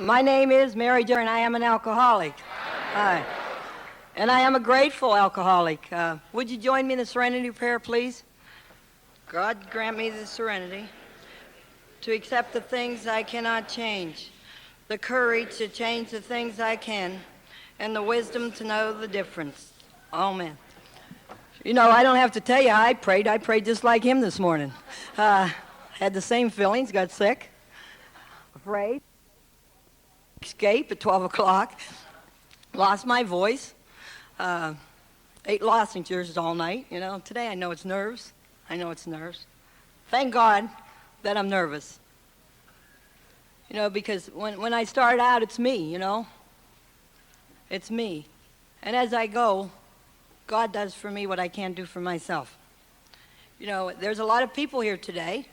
My name is Mary Jo, and I am an alcoholic. Hi. And I am a grateful alcoholic. Would you join me in the serenity prayer, please? God grant me the serenity to accept the things I cannot change, the courage to change the things I can, and the wisdom to know the difference. Amen. You know, I don't have to tell you how I prayed. I prayed just like him this morning. Had the same feelings, got sick, afraid, escape at 12 o'clock, lost my voice, ate lozenges all night. You know, today I know it's nerves. I know it's nerves. Thank God that I'm nervous. You know, because when I start out, it's me, you know. It's me. And as I go, God does for me what I can't do for myself. You know, there's a lot of people here today,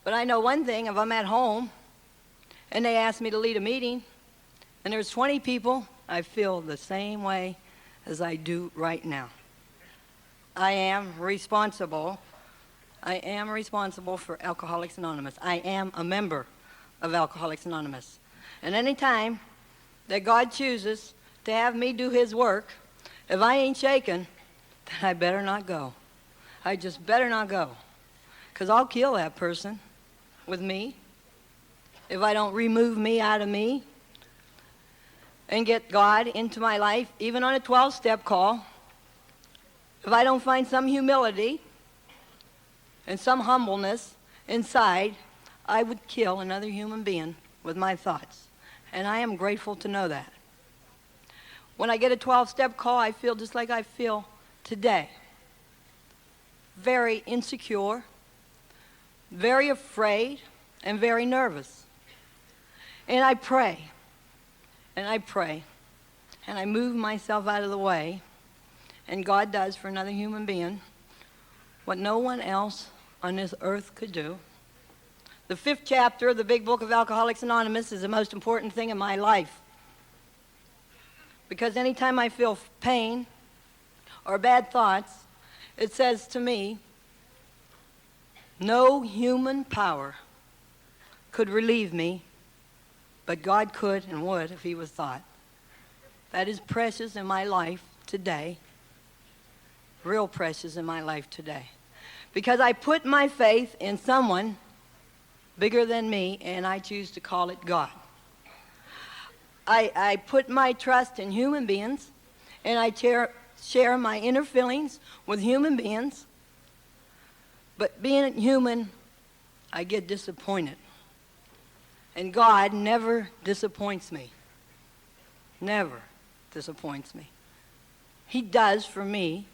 but I know one thing: if I'm at home and they ask me to lead a meeting and there's 20 people, I feel the same way as I do right now. I am responsible for Alcoholics Anonymous. I am a member of Alcoholics Anonymous. And any time that God chooses to have me do his work, if I ain't shaken, then I better not go. I just better not go. Because I'll kill that person with me if I don't remove me out of me and get God into my life, even on a 12-step call. If I don't find some humility and some humbleness inside, I would kill another human being with my thoughts. And I am grateful to know that. When I get a 12-step call, I feel just like I feel today. Very insecure, very afraid, and very nervous. And I pray, and I pray, and I move myself out of the way, and God does for another human being what no one else on this earth could do. The 5th chapter of the big book of Alcoholics Anonymous is the most important thing in my life. Because anytime I feel pain or bad thoughts, it says to me, no human power could relieve me, but God could and would if he was thought. That is precious in my life today, real precious in my life today. Because I put my faith in someone bigger than me, and I choose to call it God. I put my trust in human beings, and I share my inner feelings with human beings. But being human, I get disappointed. And God never disappoints me. Never disappoints me. He does for me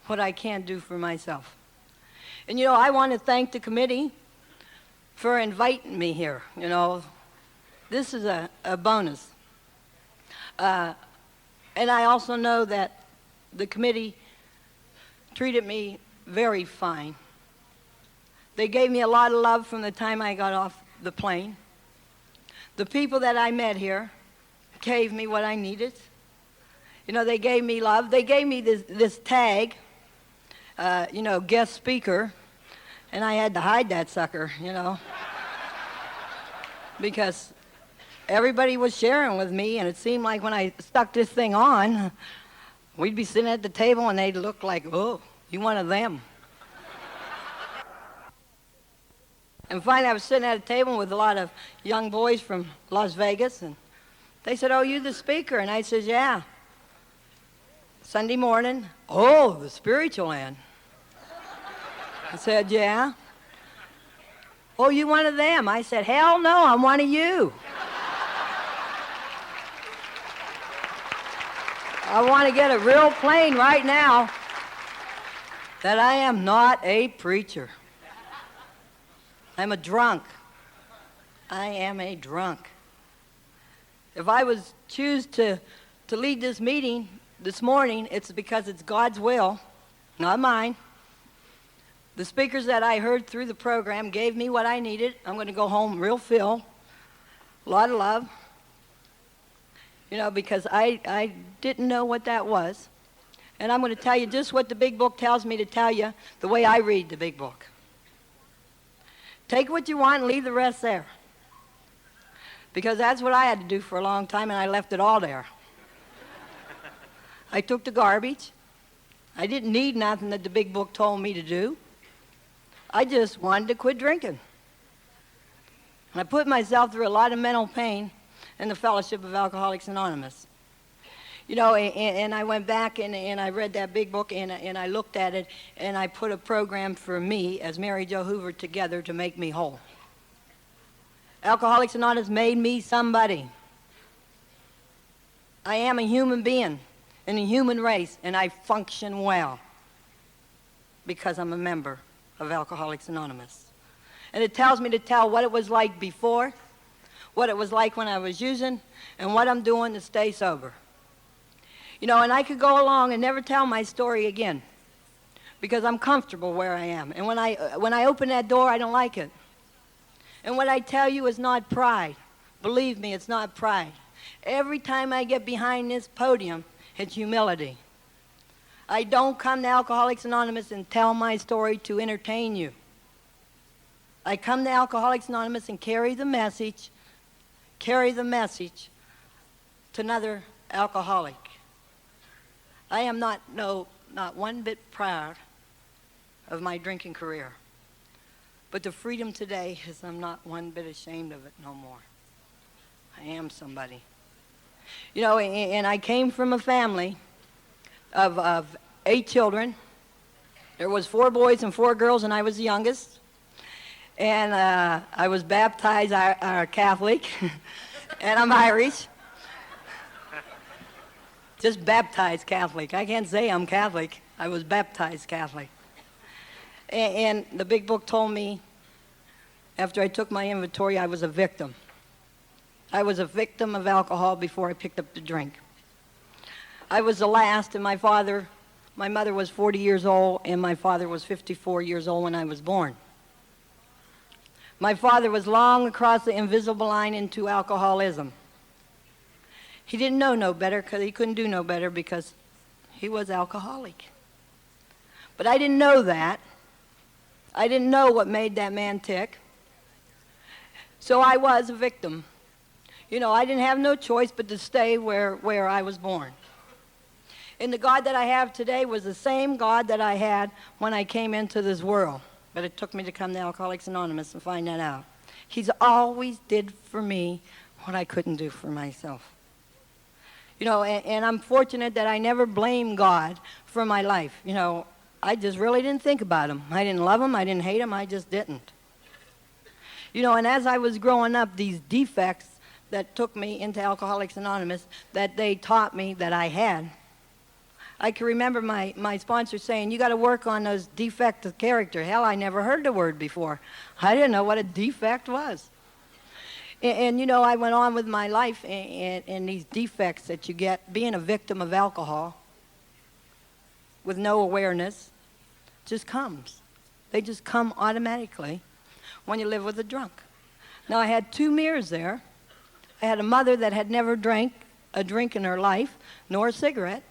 what I can't do for myself. And you know, I want to thank the committee for inviting me here. You know, this is a bonus. And I also know that the committee treated me very fine. They gave me a lot of love from the time I got off the plane. The people that I met here gave me what I needed. You know, they gave me love. They gave me this tag, you know, guest speaker, and I had to hide that sucker, you know, because everybody was sharing with me, and it seemed like when I stuck this thing on, we'd be sitting at the table and they'd look like, oh, you one of them. And finally I was sitting at a table with a lot of young boys from Las Vegas, and they said, oh, you the speaker? And I said, yeah. Sunday morning, oh, the spiritual end. I said, yeah. Oh, you one of them? I said, hell no, I'm one of you. I want to get it real plain right now that I am not a preacher. I'm a drunk. I am a drunk. If I was choose to lead this meeting this morning, it's because it's God's will, not mine. The speakers that I heard through the program gave me what I needed. I'm going to go home real filled, a lot of love. You know, because I didn't know what that was. And I'm going to tell you just what the big book tells me to tell you, the way I read the big book. Take what you want and leave the rest there. because that's what I had to do for a long time, and I left it all there. I took the garbage. I didn't need nothing that the big book told me to do. I just wanted to quit drinking. And I put myself through a lot of mental pain in the Fellowship of Alcoholics Anonymous. You know, and I went back and I read that big book and I looked at it and I put a program for me as Mary Jo Hoover together to make me whole. Alcoholics Anonymous made me somebody. I am a human being in a human race, and I function well because I'm a member of Alcoholics Anonymous. And it tells me to tell what it was like before, what it was like when I was using, and what I'm doing to stay sober. You know, and I could go along and never tell my story again because I'm comfortable where I am. And when I open that door, I don't like it. And what I tell you is not pride. Believe me, it's not pride. Every time I get behind this podium, it's humility. I don't come to Alcoholics Anonymous and tell my story to entertain you. I come to Alcoholics Anonymous and carry the message to another alcoholic. I am not one bit proud of my drinking career. But the freedom today is I'm not one bit ashamed of it no more. I am somebody. You know, and I came from a family of 8 children. There was 4 boys and 4 girls, and I was the youngest. And I was baptized Catholic, and I'm Irish. Just baptized Catholic. I can't say I'm Catholic. I was baptized Catholic. And the big book told me, after I took my inventory, I was a victim. I was a victim of alcohol before I picked up the drink. I was the last, and my mother was 40 years old, and my father was 54 years old when I was born. My father was long across the invisible line into alcoholism. He didn't know no better because he couldn't do no better because he was alcoholic. But I didn't know that. I didn't know what made that man tick. So I was a victim. You know, I didn't have no choice but to stay where I was born. And the God that I have today was the same God that I had when I came into this world. But it took me to come to Alcoholics Anonymous and find that out. He's always did for me what I couldn't do for myself. You know, and I'm fortunate that I never blamed God for my life. You know, I just really didn't think about him. I didn't love him. I didn't hate him. I just didn't. You know, and as I was growing up, these defects that took me into Alcoholics Anonymous that they taught me that I had, I can remember my sponsor saying, you got to work on those defects of character. Hell, I never heard the word before. I didn't know what a defect was. And you know, I went on with my life, and these defects that you get, being a victim of alcohol with no awareness, just comes. They just come automatically when you live with a drunk. Now, I had 2 mirrors there. I had a mother that had never drank a drink in her life, nor a cigarette.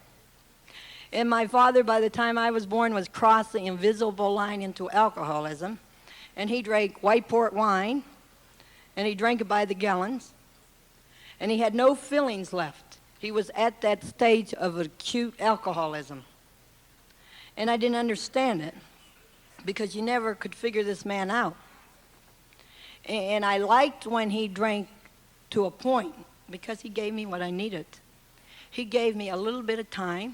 And my father, by the time I was born, was crossed the invisible line into alcoholism. And he drank white port wine, and he drank it by the gallons. And he had no feelings left. He was at that stage of acute alcoholism. And I didn't understand it because you never could figure this man out. And I liked when he drank to a point because he gave me what I needed. He gave me a little bit of time,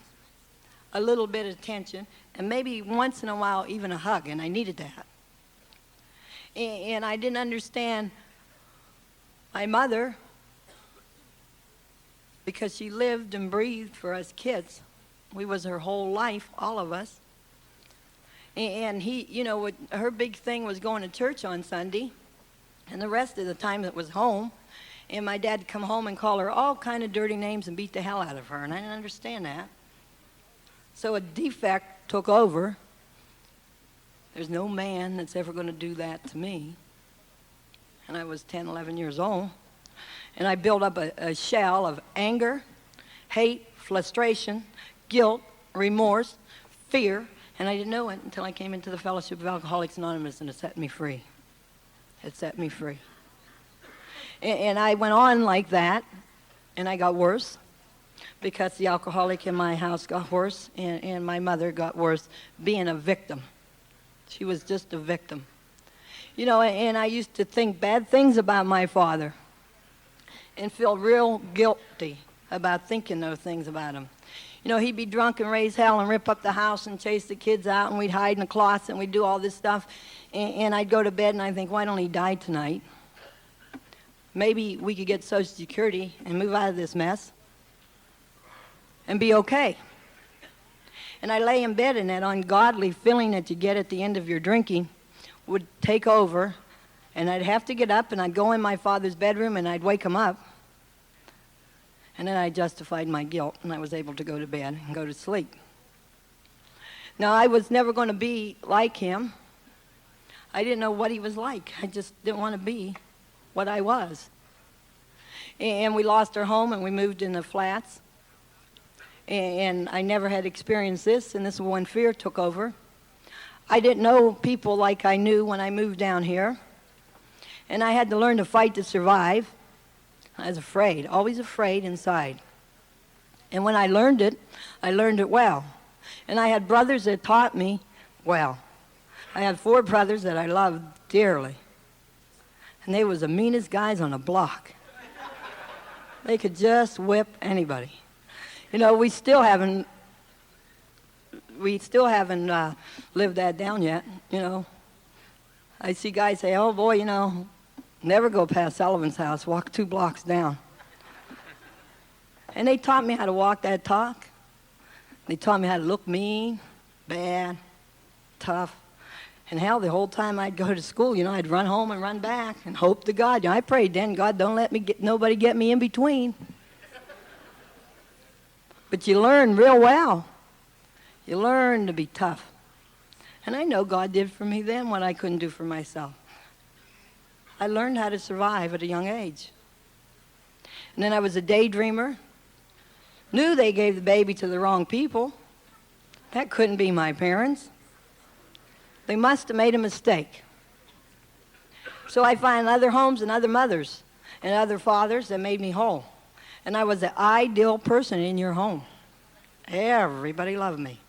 a little bit of attention, and maybe once in a while even a hug, and I needed that. And I didn't understand my mother because she lived and breathed for us kids. We was her whole life, all of us. And he, you know, her big thing was going to church on Sunday, and the rest of the time it was home. And my dad would come home and call her all kind of dirty names and beat the hell out of her, and I didn't understand that. So a defect took over. There's no man that's ever going to do that to me. And I was 10, 11 years old. And I built up a shell of anger, hate, frustration, guilt, remorse, fear, and I didn't know it until I came into the Fellowship of Alcoholics Anonymous, and it set me free. It set me free. And I went on like that, and I got worse because the alcoholic in my house got worse, and my mother got worse, being a victim. She was just a victim. You know, and I used to think bad things about my father and feel real guilty about thinking those things about him. You know, he'd be drunk and raise hell and rip up the house and chase the kids out, and we'd hide in the closet and we'd do all this stuff. And I'd go to bed and I'd think, why don't he die tonight? Maybe we could get Social Security and move out of this mess and be okay. And I lay in bed, and that ungodly feeling that you get at the end of your drinking would take over, and I'd have to get up, and I'd go in my father's bedroom, and I'd wake him up. And then I justified my guilt, and I was able to go to bed and go to sleep. Now, I was never going to be like him. I didn't know what he was like. I just didn't want to be what I was. And we lost our home, and we moved in the flats. And I never had experienced this, and this is when fear took over. I didn't know people like I knew when I moved down here. And I had to learn to fight to survive. I was afraid, always afraid inside. And when I learned it well. And I had brothers that taught me well. I had 4 brothers that I loved dearly. And they was the meanest guys on the block. They could just whip anybody. You know, we still haven't lived that down yet, you know. I see guys say, oh boy, you know, never go past Sullivan's house, walk 2 blocks down. And they taught me how to walk that talk. They taught me how to look mean, bad, tough. And hell, the whole time I'd go to school, you know, I'd run home and run back and hope to God. You know, I prayed then, God, don't let nobody get me in between. But you learn real well. You learn to be tough. And I know God did for me then what I couldn't do for myself. I learned how to survive at a young age. And then I was a daydreamer. Knew they gave the baby to the wrong people. That couldn't be my parents. They must have made a mistake. So I find other homes and other mothers and other fathers that made me whole. And I was the ideal person in your home. Everybody loved me.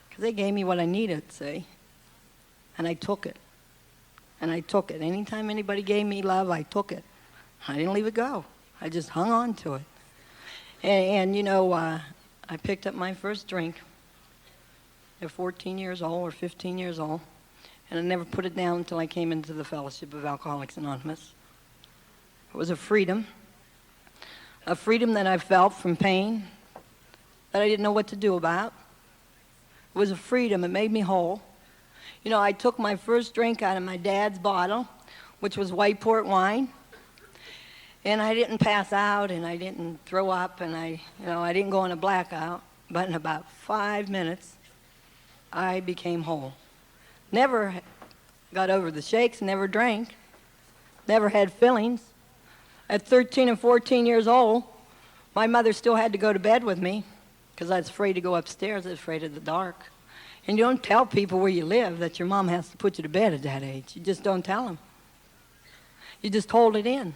Because they gave me what I needed, see? And I took it. And I took it. Anytime anybody gave me love, I took it. I didn't leave it go. I just hung on to it. And you know, I picked up my first drink at 14 years old or 15 years old. And I never put it down until I came into the Fellowship of Alcoholics Anonymous. It was a freedom that I felt from pain that I didn't know what to do about. It was a freedom. It made me whole. You know, I took my first drink out of my dad's bottle, which was white port wine, and I didn't pass out, and I didn't throw up, and I didn't go in a blackout. But in about 5 minutes, I became whole. Never got over the shakes, never drank, never had feelings. At 13 and 14 years old, my mother still had to go to bed with me because I was afraid to go upstairs. I was afraid of the dark. And you don't tell people where you live that your mom has to put you to bed at that age. You just don't tell them. You just hold it in.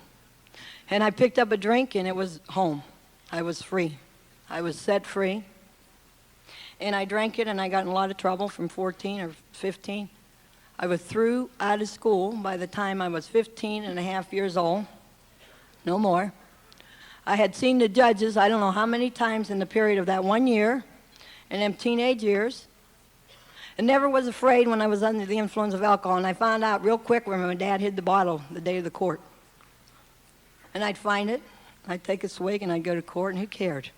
And I picked up a drink, and it was home. I was free. I was set free. And I drank it, and I got in a lot of trouble from 14 or 15. I was through out of school by the time I was 15 and a half years old. No more. I had seen the judges, I don't know how many times in the period of that 1 year, and them teenage years, and never was afraid when I was under the influence of alcohol. And I found out real quick when my dad hid the bottle the day of the court. And I'd find it, I'd take a swig, and I'd go to court, and who cared?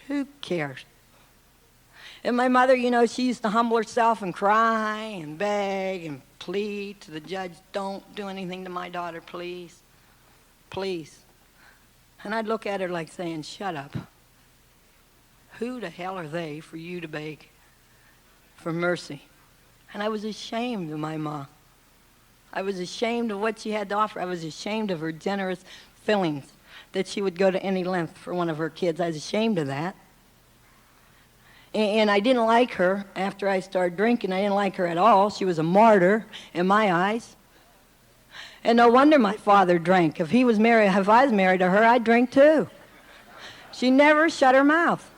Who cared? And my mother, you know, she used to humble herself and cry and beg and plead to the judge, don't do anything to my daughter, please. Please. And I'd look at her like saying, shut up. Who the hell are they for you to beg for mercy? And I was ashamed of my mom. I was ashamed of what she had to offer. I was ashamed of her generous feelings that she would go to any length for one of her kids. I was ashamed of that. And I didn't like her after I started drinking. I didn't like her at all. She was a martyr in my eyes. And no wonder my father drank. If I was married to her, I'd drink too. She never shut her mouth.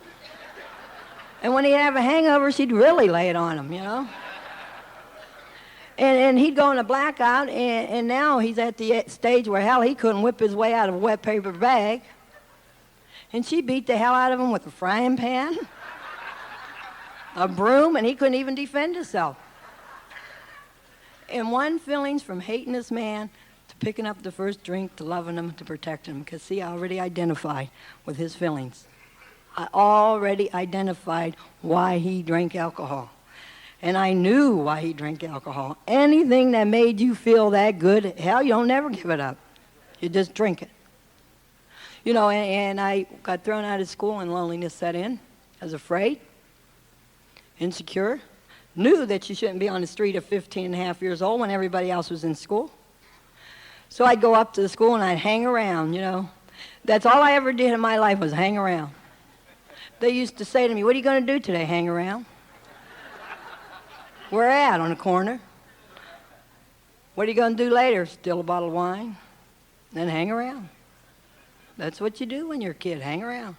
And when he'd have a hangover, she'd really lay it on him, you know. And he'd go in a blackout, and now he's at the stage where, hell, he couldn't whip his way out of a wet paper bag. And she beat the hell out of him with a frying pan, a broom, and he couldn't even defend himself. And one feelings from hating this man to picking up the first drink to loving him to protect him. Because, see, I already identified with his feelings. I already identified why he drank alcohol. And I knew why he drank alcohol. Anything that made you feel that good, hell, you don't never give it up. You just drink it. You know, and I got thrown out of school and loneliness set in. I was afraid, insecure. Knew that you shouldn't be on the street at 15 and a half years old when everybody else was in school. So I'd go up to the school and I'd hang around, you know. That's all I ever did in my life was hang around. They used to say to me, "What are you going to do today? Hang around?" "Where at?" "On the corner." "What are you going to do later?" "Steal a bottle of wine." "Then hang around." That's what you do when you're a kid, hang around.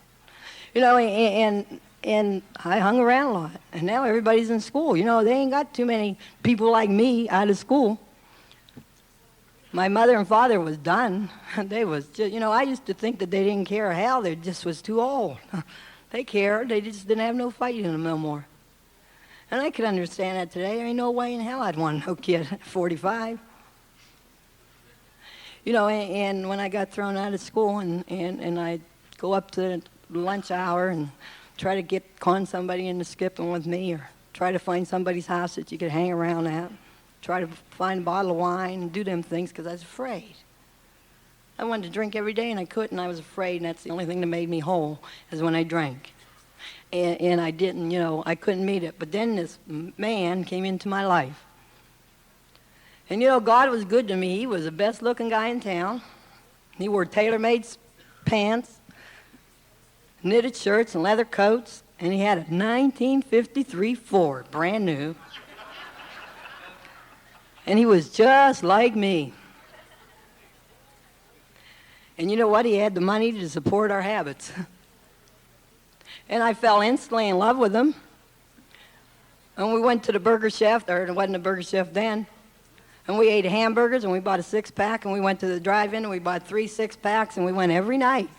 You know, and I hung around a lot. And now everybody's in school. You know, they ain't got too many people like me out of school. My mother and father was done. They was just, you know, I used to think that they didn't care. Hell, they just was too old. They cared. They just didn't have no fight in them no more. And I could understand that today. There ain't no way in hell I'd want no kid at 45. You know, and when I got thrown out of school and I'd go up to the lunch hour and try to con somebody into skipping with me, or try to find somebody's house that you could hang around at, try to find a bottle of wine and do them things because I was afraid. I wanted to drink every day and I couldn't. I was afraid, and that's the only thing that made me whole is when I drank. And I didn't, you know, I couldn't meet it. But then this man came into my life. And, you know, God was good to me. He was the best-looking guy in town. He wore tailor-made pants, knitted shirts, and leather coats. And he had a 1953 Ford, brand new. And he was just like me. And you know what? He had the money to support our habits. And I fell instantly in love with him. And we went to the Burger Chef, or it wasn't a Burger Chef then. And we ate hamburgers, and we bought a six-pack, and we went to the drive-in, and we bought 3 six-packs, and we went every night.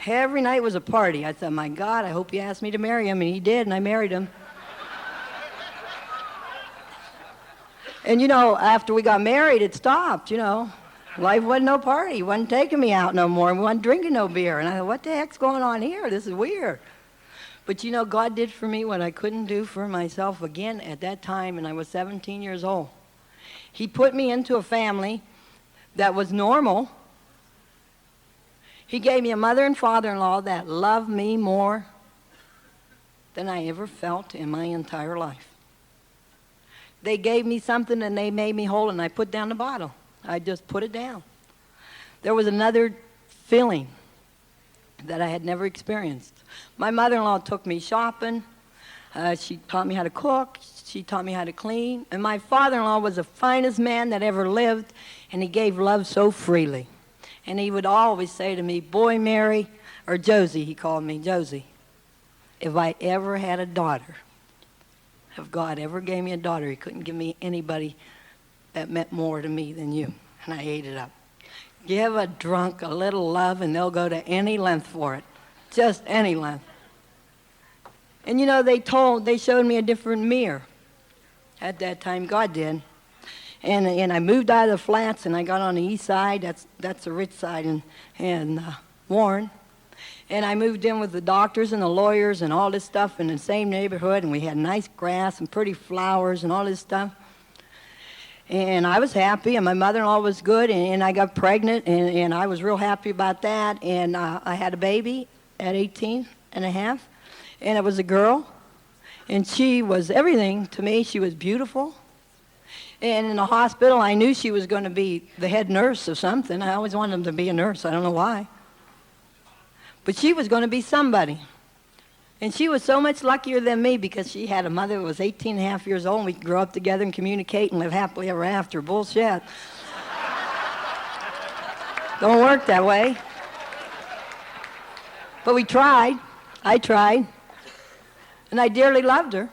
Every night was a party. I thought, my God, I hope he asked me to marry him, and he did, and I married him. And, you know, after we got married, it stopped, you know. Life wasn't no party. He wasn't taking me out no more, and we wasn't drinking no beer. And I thought, what the heck's going on here? This is weird. But, you know, God did for me what I couldn't do for myself again at that time, and I was 17 years old. He put me into a family that was normal. He gave me a mother and father-in-law that loved me more than I ever felt in my entire life. They gave me something and they made me whole, and I put down the bottle. I just put it down. There was another feeling that I had never experienced. My mother-in-law took me shopping. She taught me how to cook. She taught me how to clean. And my father-in-law was the finest man that ever lived, and he gave love so freely. And he would always say to me, "Boy, Mary," or Josie, he called me, "Josie, if I ever had a daughter, if God ever gave me a daughter, he couldn't give me anybody that meant more to me than you." And I ate it up. Give a drunk a little love, and they'll go to any length for it, just any length. And you know, they showed me a different mirror at that time. God did. And I moved out of the flats, and I got on the east side. That's the rich side in Warren. And I moved in with the doctors and the lawyers and all this stuff in the same neighborhood, and we had nice grass and pretty flowers and all this stuff. And I was happy, and my mother-in-law was good, and I got pregnant, and I was real happy about that. And I had a baby at 18 and a half, and it was a girl. And she was everything to me. She was beautiful. And in the hospital, I knew she was going to be the head nurse of something. I always wanted them to be a nurse. I don't know why. But she was going to be somebody. And she was so much luckier than me because she had a mother who was 18 and a half years old, and we could grow up together and communicate and live happily ever after. Bullshit. Don't work that way. But we tried. I tried. And I dearly loved her.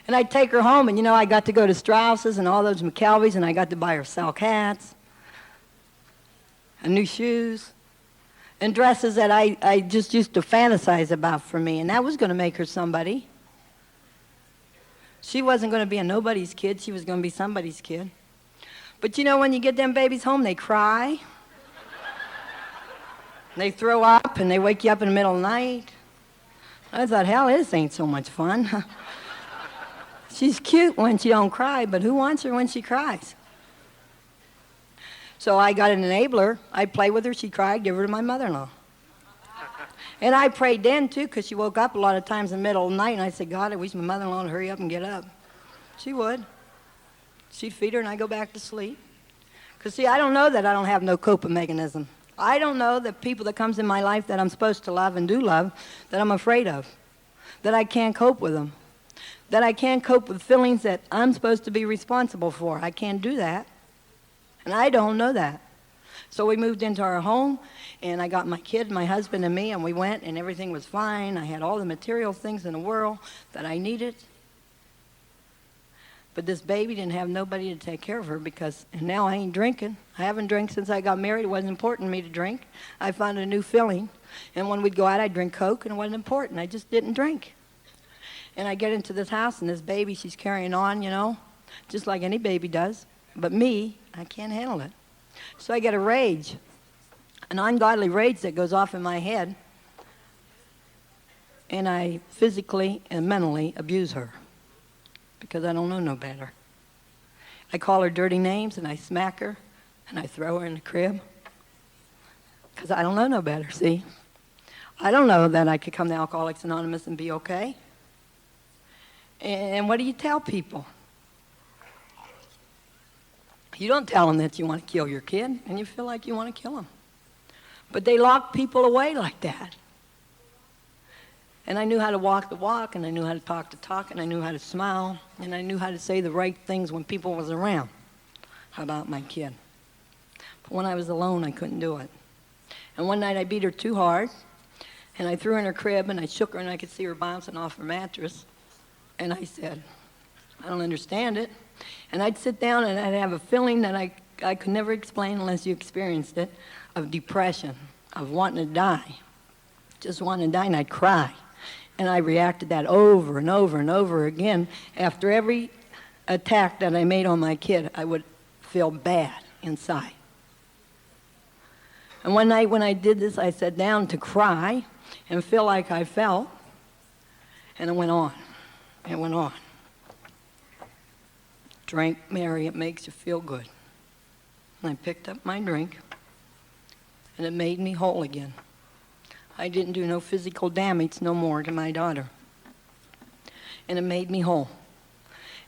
And I'd take her home, and, I got to go to Strauss's and all those McKelveys, and I got to buy her silk hats and new shoes and dresses that I just used to fantasize about for me, and that was going to make her somebody. She wasn't going to be a nobody's kid. She was going to be somebody's kid. But, when you get them babies home, they cry. They throw up, and they wake you up in the middle of the night. I thought, hell, this ain't so much fun. She's cute when she don't cry, but who wants her when she cries? So I got an enabler. I'd play with her. She'd cry. I'd give her to my mother-in-law. And I prayed then, too, because she woke up a lot of times in the middle of the night, and I said, God, I wish my mother-in-law would hurry up and get up. She would. She'd feed her, and I'd go back to sleep. Because, see, I don't know that I don't have no coping mechanism. I don't know that people that comes in my life that I'm supposed to love and do love, that I'm afraid of, that I can't cope with them, that I can't cope with feelings that I'm supposed to be responsible for. I can't do that. And I don't know that. So we moved into our home, and I got my kid, my husband, and me, and we went, and everything was fine. I had all the material things in the world that I needed. But this baby didn't have nobody to take care of her and now I ain't drinking. I haven't drank since I got married. It wasn't important to me to drink. I found a new feeling. And when we'd go out, I'd drink Coke, and it wasn't important. I just didn't drink. And I get into this house, and this baby, she's carrying on, just like any baby does. But me, I can't handle it. So I get a rage, an ungodly rage that goes off in my head, and I physically and mentally abuse her because I don't know no better. I call her dirty names, and I smack her, and I throw her in the crib because I don't know no better, see? I don't know that I could come to Alcoholics Anonymous and be okay. And what do you tell people? You don't tell them that you want to kill your kid, and you feel like you want to kill them. But they lock people away like that. And I knew how to walk the walk, and I knew how to talk the talk, and I knew how to smile, and I knew how to say the right things when people was around about my kid. But when I was alone, I couldn't do it. And one night I beat her too hard, and I threw her in her crib, and I shook her, and I could see her bouncing off her mattress. And I said, I don't understand it. And I'd sit down, and I'd have a feeling that I could never explain unless you experienced it, of depression, of wanting to die, just wanting to die, and I'd cry. And I reacted that over and over and over again. After every attack that I made on my kid, I would feel bad inside. And one night when I did this, I sat down to cry and feel like I felt, and it went on. It went on. Drink, Mary, it makes you feel good. And I picked up my drink, and it made me whole again. I didn't do no physical damage no more to my daughter. And it made me whole.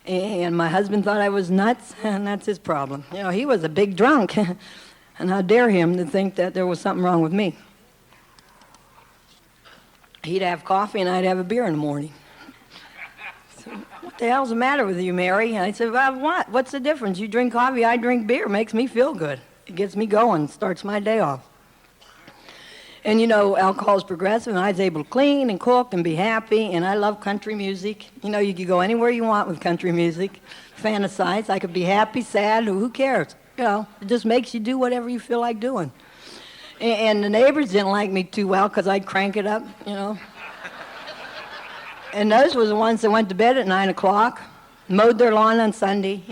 And my husband thought I was nuts, and that's his problem. He was a big drunk, and how dare him to think that there was something wrong with me. He'd have coffee, and I'd have a beer in the morning. What the hell's the matter with you, Mary? And I said, well, what? What's the difference? You drink coffee, I drink beer. It makes me feel good. It gets me going, starts my day off. And alcohol's progressive, and I was able to clean and cook and be happy, and I love country music. You could go anywhere you want with country music, fantasize. I could be happy, sad, who cares? It just makes you do whatever you feel like doing. And the neighbors didn't like me too well because I'd crank it up, And those were the ones that went to bed at 9 o'clock, mowed their lawn on Sunday,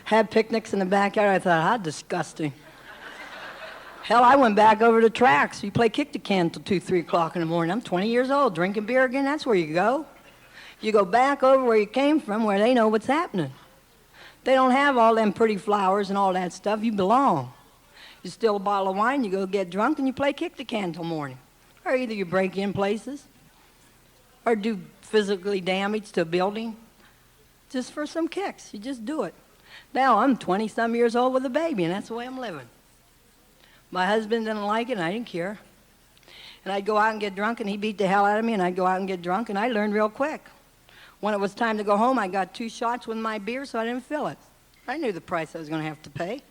had picnics in the backyard. I thought, how disgusting. Hell, I went back over to tracks. You play kick the can till 2, 3 o'clock in the morning. I'm 20 years old, drinking beer again. That's where you go. You go back over where you came from, where they know what's happening. They don't have all them pretty flowers and all that stuff. You belong. You steal a bottle of wine, you go get drunk, and you play kick the can till morning. Or either you break in places or do physically damage to a building just for some kicks. You just do it. Now, I'm 20-some years old with a baby, and that's the way I'm living. My husband didn't like it, and I didn't care. And I'd go out and get drunk, and he beat the hell out of me, and I'd go out and get drunk, and I learned real quick. When it was time to go home, I got 2 shots with my beer, so I didn't feel it. I knew the price I was going to have to pay.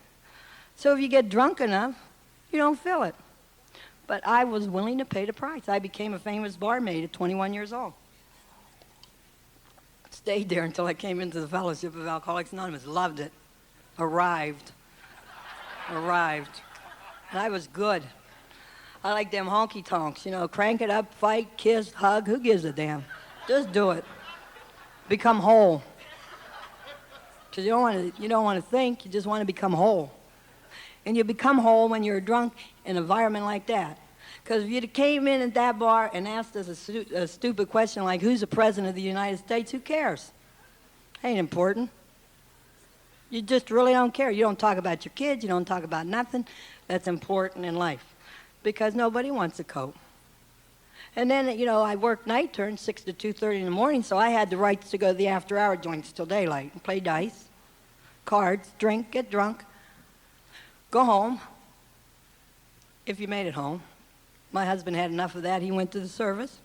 So if you get drunk enough, You don't feel it. But I was willing to pay the price. I became a famous barmaid at 21 years old. Stayed there until I came into the Fellowship of Alcoholics Anonymous. Loved it. Arrived. And I was good. I like them honky-tonks, crank it up, fight, kiss, hug. Who gives a damn? Just do it. Become whole. Because you don't want to think, you just want to become whole. And you become whole when you're drunk in an environment like that. Because if you came in at that bar and asked us a stupid question like, who's the president of the United States, who cares? Ain't important. You just really don't care. You don't talk about your kids. You don't talk about nothing that's important in life. Because nobody wants to cope. And then, I worked night turn, 6 to 2:30 in the morning, so I had the rights to go to the after-hour joints till daylight and play dice, cards, drink, get drunk, go home, if you made it home. My husband had enough of that. He went to the service.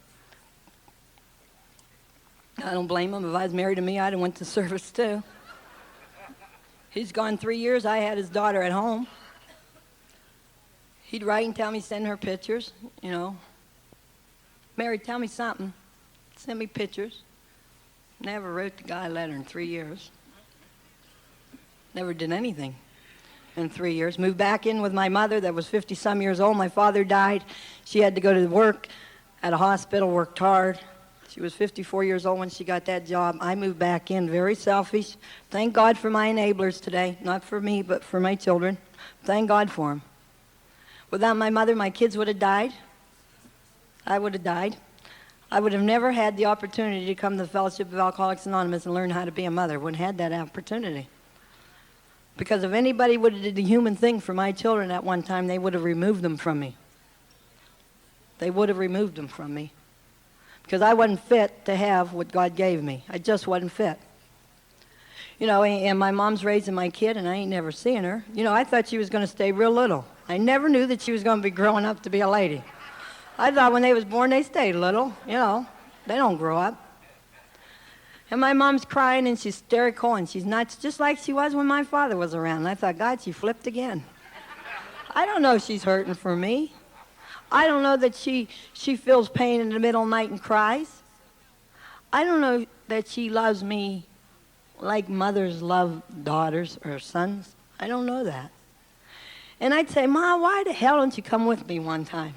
I don't blame him. If I was married to me, I'd have went to service too. He's gone 3 years. I had his daughter at home. He'd write and tell me, send her pictures, Mary, tell me something. Send me pictures. Never wrote the guy a letter in 3 years. Never did anything in 3 years. Moved back in with my mother that was 50-some years old. My father died. She had to go to work at a hospital, worked hard. She was 54 years old when she got that job. I moved back in, very selfish. Thank God for my enablers today. Not for me, but for my children. Thank God for them. Without my mother, my kids would have died. I would have died. I would have never had the opportunity to come to the Fellowship of Alcoholics Anonymous and learn how to be a mother. Wouldn't have had that opportunity. Because if anybody would have did the human thing for my children at one time, they would have removed them from me. They would have removed them from me. Because I wasn't fit to have what God gave me. I just wasn't fit. And my mom's raising my kid, and I ain't never seen her. I thought she was going to stay real little. I never knew that she was going to be growing up to be a lady. I thought when they was born, they stayed little. They don't grow up. And my mom's crying, and she's hysterical, and she's nuts, just like she was when my father was around. And I thought, God, she flipped again. I don't know she's hurting for me. I don't know that she feels pain in the middle of the night and cries. I don't know that she loves me like mothers love daughters or sons. I don't know that. And I'd say, Ma, why the hell don't you come with me one time?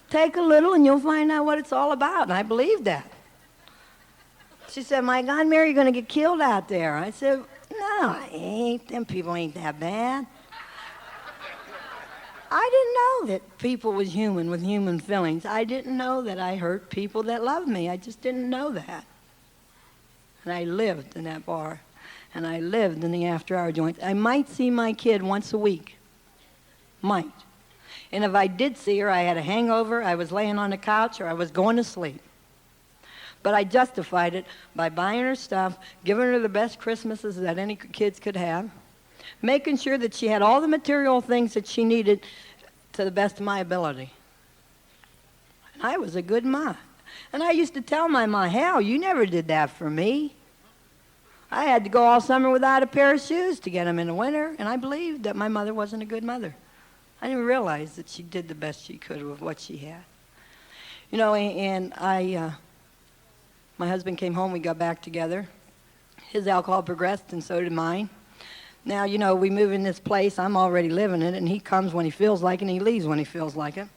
Take a little and you'll find out what it's all about. And I believed that. She said, my God, Mary, you're going to get killed out there. I said, no, I ain't. Them people ain't that bad. I didn't know that people was human with human feelings. I didn't know that I hurt people that loved me. I just didn't know that. And I lived in that bar. And I lived in the after-hour joints. I might see my kid once a week. Might. And if I did see her, I had a hangover, I was laying on the couch, or I was going to sleep. But I justified it by buying her stuff, giving her the best Christmases that any kids could have, making sure that she had all the material things that she needed to the best of my ability. And I was a good ma. And I used to tell my ma, hell, you never did that for me. I had to go all summer without a pair of shoes to get them in the winter, and I believed that my mother wasn't a good mother. I didn't realize that she did the best she could with what she had. My husband came home, we got back together. His alcohol progressed, and so did mine. Now, we move in this place, I'm already living in it, and he comes when he feels like it, and he leaves when he feels like it.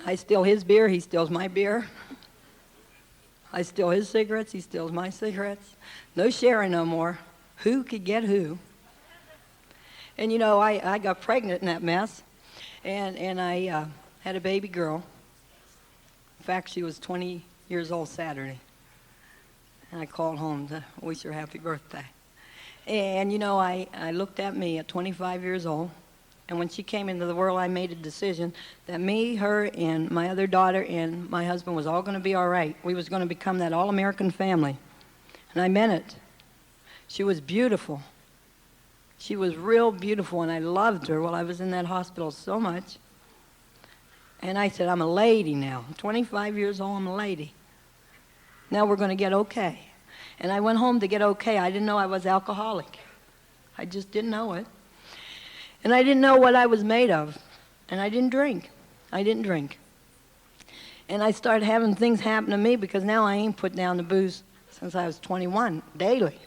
I steal his beer, he steals my beer. I steal his cigarettes, he steals my cigarettes. No sharing no more. Who could get who? And I got pregnant in that mess, and I had a baby girl. In fact, she was 20 years old Saturday. And I called home to wish her happy birthday. And I looked at me at 25 years old, and when she came into the world, I made a decision that me, her, and my other daughter and my husband was all going to be all right. We was going to become that all-American family. And I meant it. She was beautiful. She was real beautiful, and I loved her while I was in that hospital so much. And I said, I'm a lady now. I'm 25 years old, I'm a lady. Now we're going to get okay. And I went home to get okay. I didn't know I was alcoholic. I just didn't know it. And I didn't know what I was made of. And I didn't drink. And I started having things happen to me because now I ain't put down the booze since I was 21, daily.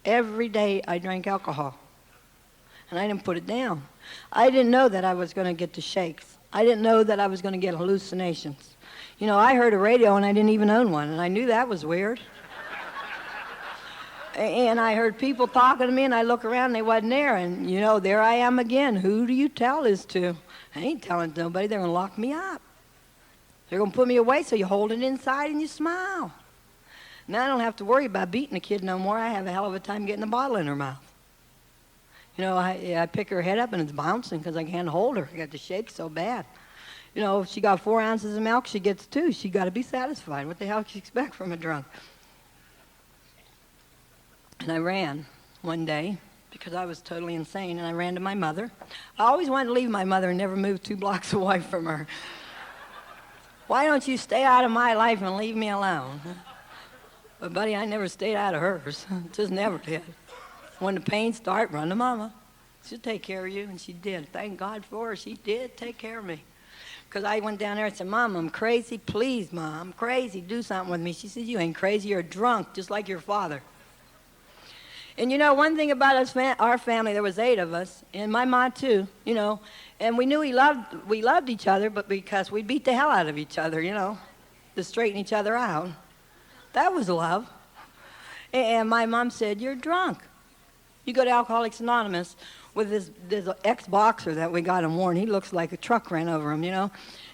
Every day I drank alcohol. And I didn't put it down. I didn't know that I was going to get the shakes. I didn't know that I was going to get hallucinations. You know, I heard a radio and I didn't even own one, and I knew that was weird. And I heard people talking to me, and I look around and they wasn't there, and you know, there I am again. Who do you tell this to? I ain't telling nobody. They're going to lock me up. They're going to put me away, so you hold it inside and you smile. Now I don't have to worry about beating a kid no more. I have a hell of a time getting a bottle in her mouth. You know, I pick her head up and it's bouncing because I can't hold her. I got the shake so bad. You know, if she got 4 ounces of milk, she gets 2. She got to be satisfied. What the hell can you expect from a drunk? And I ran one day because I was totally insane, and I ran to my mother. I always wanted to leave my mother and never move 2 blocks away from her. Why don't you stay out of my life and leave me alone? But, buddy, I never stayed out of hers. Just never did. When the pain started, run to Mama. She'll take care of you, and she did. Thank God for her. She did take care of me. Because I went down there and said, Mom, I'm crazy. Please, Mom, I'm crazy. Do something with me. She said, you ain't crazy. You're drunk, just like your father. And, you know, one thing about us, our family, there was 8 of us, and my ma, too, you know, and we knew we loved each other, but because we beat the hell out of each other, you know, to straighten each other out. That was love. And my mom said, you're drunk. You go to Alcoholics Anonymous with this ex-boxer that we got him worn. He looks like a truck ran over him, you know.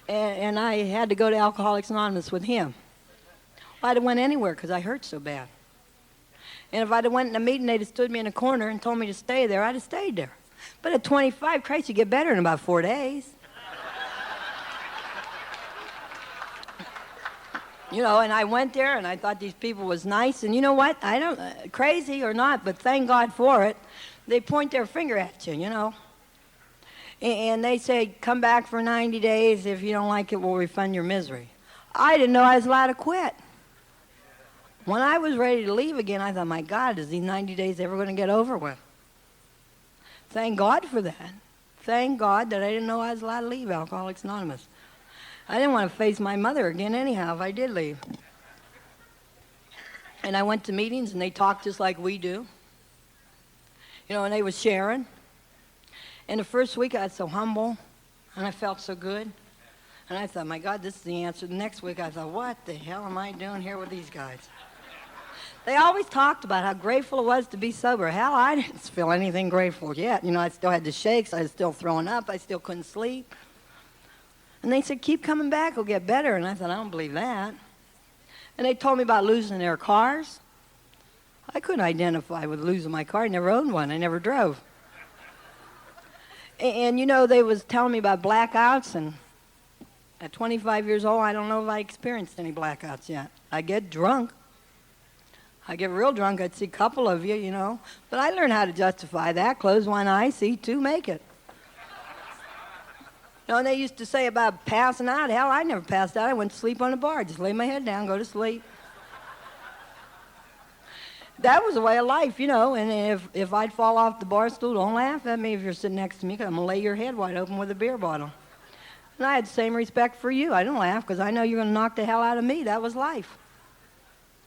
And I had to go to Alcoholics Anonymous with him. I'd have went anywhere because I hurt so bad. And if I'd have went in a meeting, they'd have stood me in a corner and told me to stay there, I'd have stayed there. But at 25, Christ, you get better in about 4 days. You know, and I went there, and I thought these people was nice. And you know what? I don't, crazy or not, but thank God for it. They point their finger at you, you know. And they say, come back for 90 days. If you don't like it, we'll refund your misery. I didn't know I was allowed to quit. When I was ready to leave again, I thought, my God, is these 90 days ever going to get over with? Thank God for that. Thank God that I didn't know I was allowed to leave Alcoholics Anonymous. I didn't want to face my mother again anyhow if I did leave. And I went to meetings, and they talked just like we do. You know, and they was sharing. And the first week I was so humble, and I felt so good. And I thought, my God, this is the answer. The next week I thought, what the hell am I doing here with these guys? They always talked about how grateful it was to be sober. Hell, I didn't feel anything grateful yet. You know, I still had the shakes. I was still throwing up. I still couldn't sleep. And they said, keep coming back. It'll get better. And I thought, I don't believe that. And they told me about losing their cars. I couldn't identify with losing my car. I never owned one. I never drove. And you know, they was telling me about blackouts. And at 25 years old, I don't know if I experienced any blackouts yet. I get drunk. I get real drunk. I'd see a couple of you, you know. But I learned how to justify that. Close one eye, see 2, make it. You know, and they used to say about passing out. Hell, I never passed out. I went to sleep on the bar. Just lay my head down, go to sleep. That was a way of life, you know. And if I'd fall off the bar stool, don't laugh at me if you're sitting next to me, because I'm going to lay your head wide open with a beer bottle. And I had the same respect for you. I didn't laugh because I know you're going to knock the hell out of me. That was life.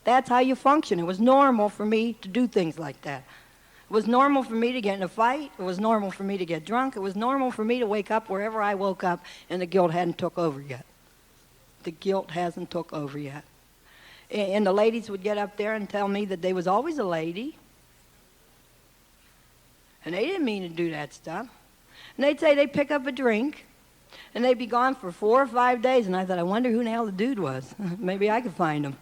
That's how you function. It was normal for me to do things like that. It was normal for me to get in a fight. It was normal for me to get drunk. It was normal for me to wake up wherever I woke up, and the guilt hadn't took over yet. The guilt hasn't took over yet. And the ladies would get up there and tell me that they was always a lady. And they didn't mean to do that stuff. And they'd say they'd pick up a drink, and they'd be gone for 4 or 5 days. And I thought, I wonder who the hell the dude was. Maybe I could find him.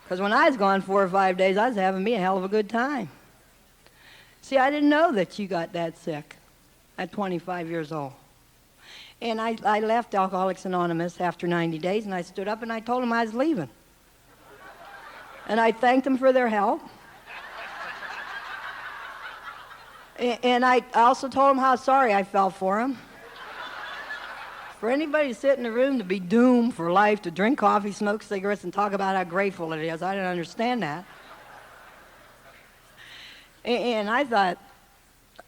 Because when I was gone 4 or 5 days, I was having me a hell of a good time. See, I didn't know that you got that sick at 25 years old. And I left Alcoholics Anonymous after 90 days, and I stood up and I told them I was leaving. And I thanked them for their help. And I also told them how sorry I felt for them. For anybody to sit in the room to be doomed for life, to drink coffee, smoke cigarettes, and talk about how grateful it is, I didn't understand that. And I thought,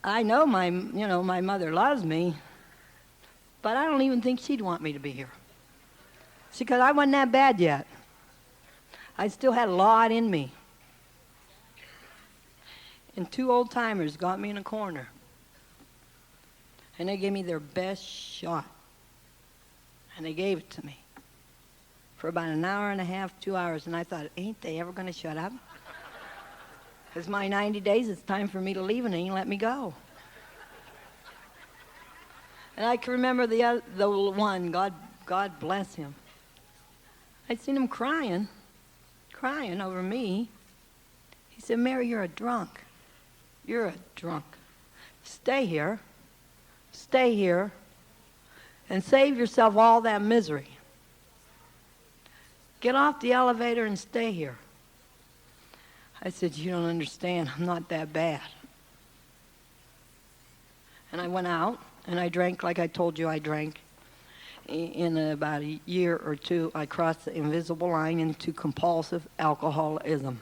I know my mother loves me, but I don't even think she'd want me to be here. See, because I wasn't that bad yet. I still had a lot in me. And two old-timers got me in a corner. And they gave me their best shot. And they gave it to me for about an hour and a half, 2 hours. And I thought, ain't they ever going to shut up? It's my 90 days. It's time for me to leave, and they ain't let me go. And I can remember the one, God bless him. I'd seen him crying over me. He said, Mary, you're a drunk. You're a drunk. Stay here, and save yourself all that misery. Get off the elevator and stay here. I said, you don't understand. I'm not that bad. And I went out, and I drank like I told you I drank. In about a year or two, I crossed the invisible line into compulsive alcoholism.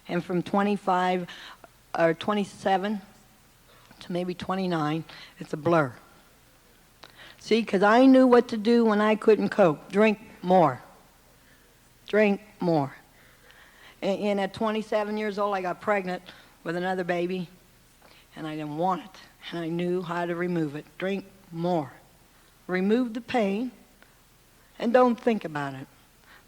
And from 25 or 27 to maybe 29, it's a blur. See, because I knew what to do when I couldn't cope. Drink more. Drink more. And at 27 years old, I got pregnant with another baby, and I didn't want it. And I knew how to remove it. Drink more. Remove the pain, and don't think about it.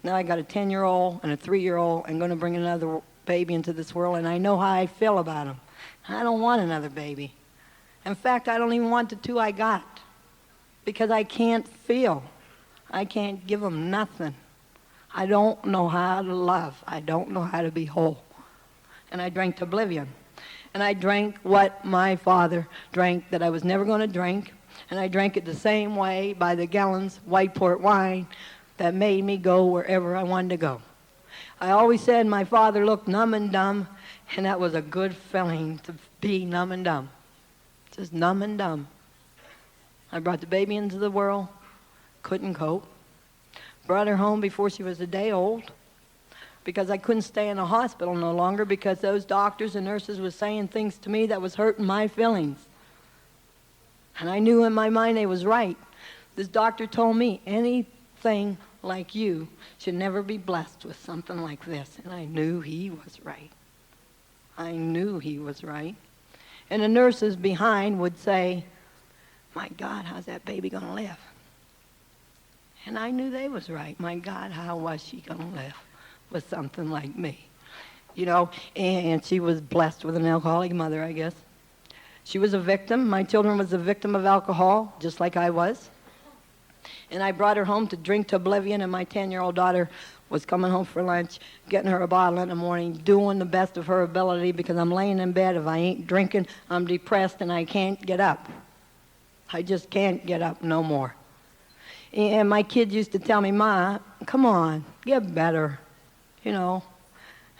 Now I got a 10-year-old and a 3-year-old. I'm going to bring another baby into this world, and I know how I feel about them. I don't want another baby. In fact, I don't even want the two I got, because I can't feel. I can't give them nothing. I don't know how to love. I don't know how to be whole. And I drank to oblivion. And I drank what my father drank that I was never going to drink. And I drank it the same way, by the gallons, white port wine, that made me go wherever I wanted to go. I always said my father looked numb and dumb, and that was a good feeling, to be numb and dumb. Just numb and dumb. I brought the baby into the world, couldn't cope. Brought her home before she was a day old, because I couldn't stay in the hospital no longer, because those doctors and nurses were saying things to me that was hurting my feelings. And I knew in my mind they was right. This doctor told me, anything like you should never be blessed with something like this. And I knew he was right. I knew he was right. And the nurses behind would say, my God, how's that baby going to live? And I knew they was right. My God, how was she going to live with something like me? You know, and she was blessed with an alcoholic mother, I guess. She was a victim. My children was a victim of alcohol, just like I was. And I brought her home to drink to oblivion, and my 10-year-old daughter was coming home for lunch, getting her a bottle in the morning, doing the best of her ability, because I'm laying in bed. If I ain't drinking, I'm depressed, and I can't get up. I just can't get up no more. And my kids used to tell me, Ma, come on, get better, you know.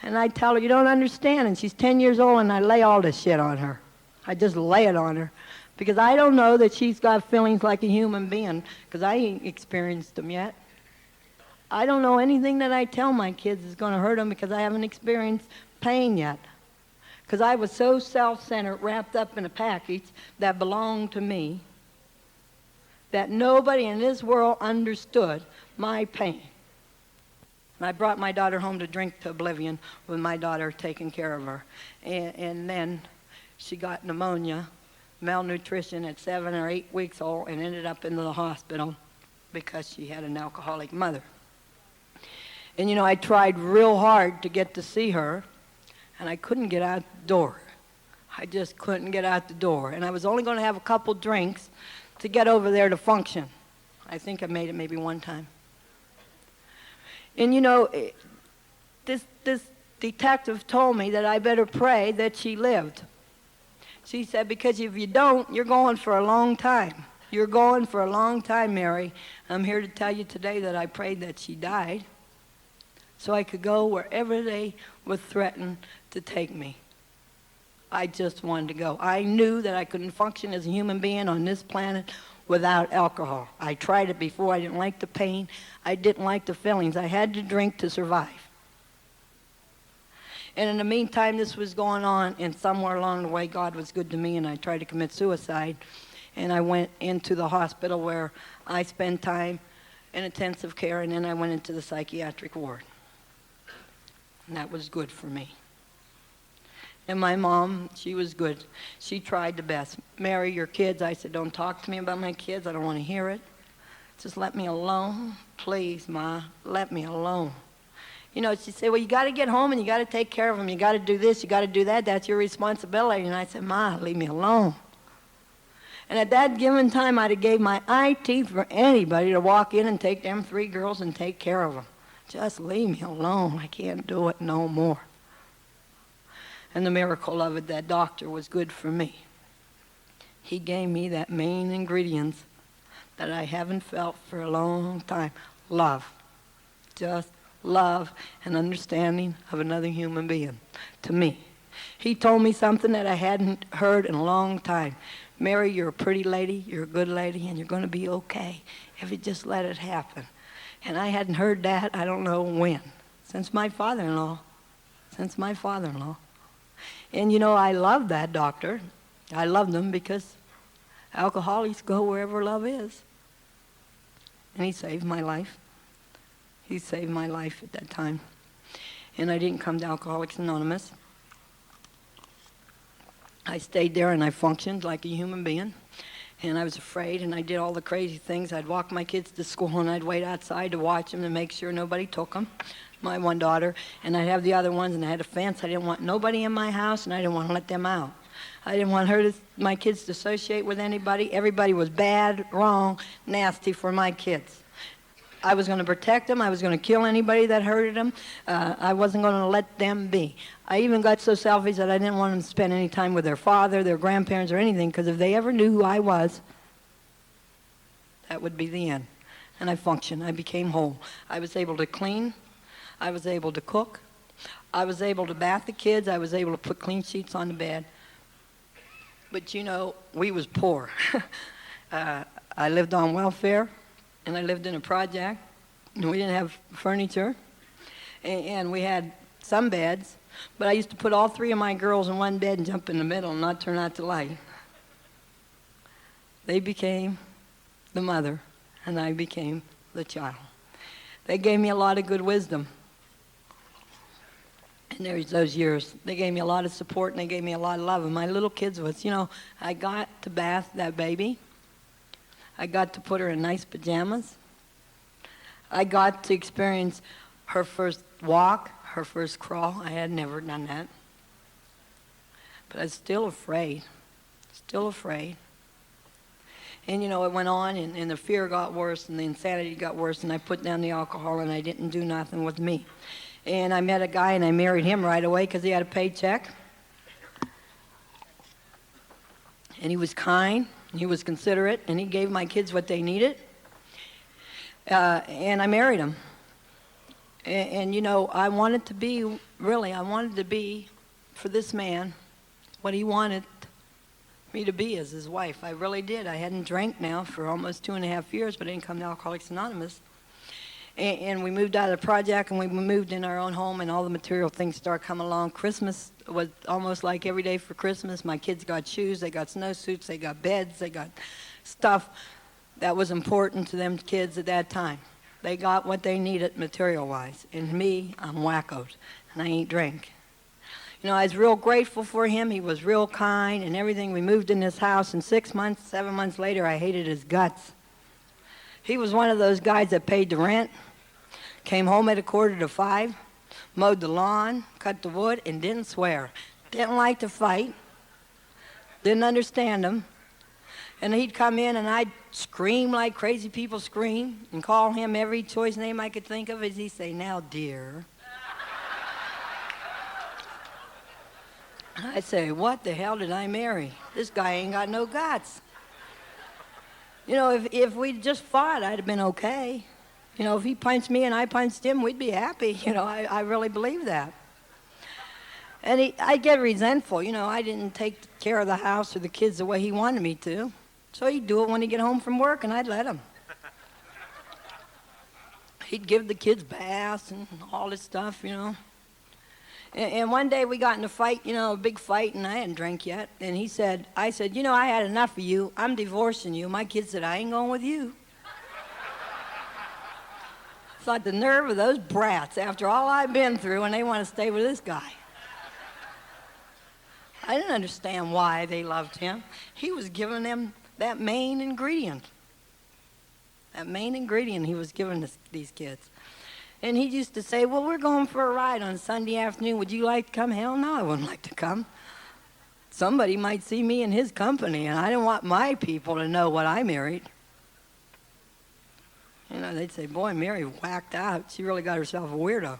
And I tell her, you don't understand. And she's 10 years old, and I lay all this shit on her. I just lay it on her, because I don't know that she's got feelings like a human being, because I ain't experienced them yet. I don't know anything that I tell my kids is going to hurt them, because I haven't experienced pain yet. Because I was so self-centered, wrapped up in a package that belonged to me, that nobody in this world understood my pain. And I brought my daughter home to drink to oblivion, with my daughter taking care of her. And then she got pneumonia, malnutrition at 7 or 8 weeks old, and ended up in the hospital because she had an alcoholic mother. And you know, I tried real hard to get to see her, and I couldn't get out the door. I just couldn't get out the door. And I was only going to have a couple drinks to get over there to function. I think I made it maybe one time. And you know, this detective told me that I better pray that she lived. She said, because if you don't, you're going for a long time. You're going for a long time, Mary. I'm here to tell you today that I prayed that she died, so I could go wherever they would threaten to take me. I just wanted to go. I knew that I couldn't function as a human being on this planet without alcohol. I tried it before. I didn't like the pain. I didn't like the feelings. I had to drink to survive. And in the meantime, this was going on, and somewhere along the way, God was good to me, and I tried to commit suicide. And I went into the hospital where I spent time in intensive care, and then I went into the psychiatric ward. And that was good for me. And my mom, she was good. She tried the best. Marry your kids. I said, don't talk to me about my kids. I don't want to hear it. Just let me alone. Please, Ma, let me alone. You know, she'd say, well, you got to get home and you got to take care of them. You got to do this, you got to do that. That's your responsibility. And I said, Ma, leave me alone. And at that given time, I'd have gave my eye teeth for anybody to walk in and take them 3 girls and take care of them. Just leave me alone. I can't do it no more. And the miracle of it, that doctor was good for me. He gave me that main ingredients that I haven't felt for a long time. Love. Just love and understanding of another human being to me. He told me something that I hadn't heard in a long time. Mary, you're a pretty lady, you're a good lady, and you're going to be okay if you just let it happen. And I hadn't heard that, I don't know when, since my father-in-law. And you know, I love that doctor. I loved him because alcoholics go wherever love is. And he saved my life. He saved my life at that time. And I didn't come to Alcoholics Anonymous. I stayed there and I functioned like a human being. And I was afraid and I did all the crazy things. I'd walk my kids to school and I'd wait outside to watch them to make sure nobody took them. My one daughter, and I'd have the other ones, and I had a fence. I didn't want nobody in my house, and I didn't want to let them out. I didn't want my kids to associate with anybody. Everybody was bad, wrong, nasty for my kids. I was going to protect them. I was going to kill anybody that hurted them. I wasn't going to let them be. I even got so selfish that I didn't want them to spend any time with their father, their grandparents, or anything, because if they ever knew who I was, that would be the end. And I functioned. I became whole. I was able to clean. I was able to cook. I was able to bath the kids. I was able to put clean sheets on the bed. But, you know, we was poor. I lived on welfare, and I lived in a project, and we didn't have furniture, and we had some beds, but I used to put all 3 of my girls in one bed and jump in the middle and not turn out the light. They became the mother, and I became the child. They gave me a lot of good wisdom. And there's those years. They gave me a lot of support, and they gave me a lot of love. And my little kids was, you know, I got to bath that baby. I got to put her in nice pajamas. I got to experience her first walk, her first crawl. I had never done that. But I was still afraid. And, you know, it went on, and the fear got worse, and the insanity got worse, and I put down the alcohol, and I didn't do nothing with me. And I met a guy, and I married him right away because he had a paycheck. And he was kind, and he was considerate, and he gave my kids what they needed. And I married him. And, you know, I wanted to be for this man what he wanted me to be as his wife. I really did. I hadn't drank now for almost 2.5 years, but I didn't come to Alcoholics Anonymous. And we moved out of the project, and we moved in our own home, and all the material things started coming along. Christmas was almost like every day for Christmas. My kids got shoes, they got snowsuits, they got beds, they got stuff that was important to them kids at that time. They got what they needed material-wise. And me, I'm wackoed, and I ain't drink. You know, I was real grateful for him. He was real kind and everything. We moved in this house, and 6 months, 7 months later, I hated his guts. He was one of those guys that paid the rent, came home at 4:45, mowed the lawn, cut the wood, and didn't swear. Didn't like to fight. Didn't understand him. And he'd come in, and I'd scream like crazy people scream and call him every choice name I could think of. As he'd say, "Now, dear." I'd say, "What the hell did I marry? This guy ain't got no guts." You know, if we'd just fought, I'd have been okay. You know, if he punched me and I punched him, we'd be happy. You know, I really believe that. And I'd get resentful. You know, I didn't take care of the house or the kids the way he wanted me to. So he'd do it when he'd get home from work, and I'd let him. He'd give the kids baths and all this stuff, you know. And one day we got in a fight, a big fight, and I hadn't drank yet. And I said, I had enough of you. I'm divorcing you. My kid said, I ain't going with you. Thought the nerve of those brats after all I've been through, and they want to stay with this guy. I didn't understand why they loved him. He was giving them that main ingredient. That main ingredient he was giving these kids. And he used to say, well, we're going for a ride on Sunday afternoon. Would you like to come? Hell no, I wouldn't like to come. Somebody might see me in his company, and I didn't want my people to know what I married. They'd say, boy, Mary whacked out. She really got herself a weirdo.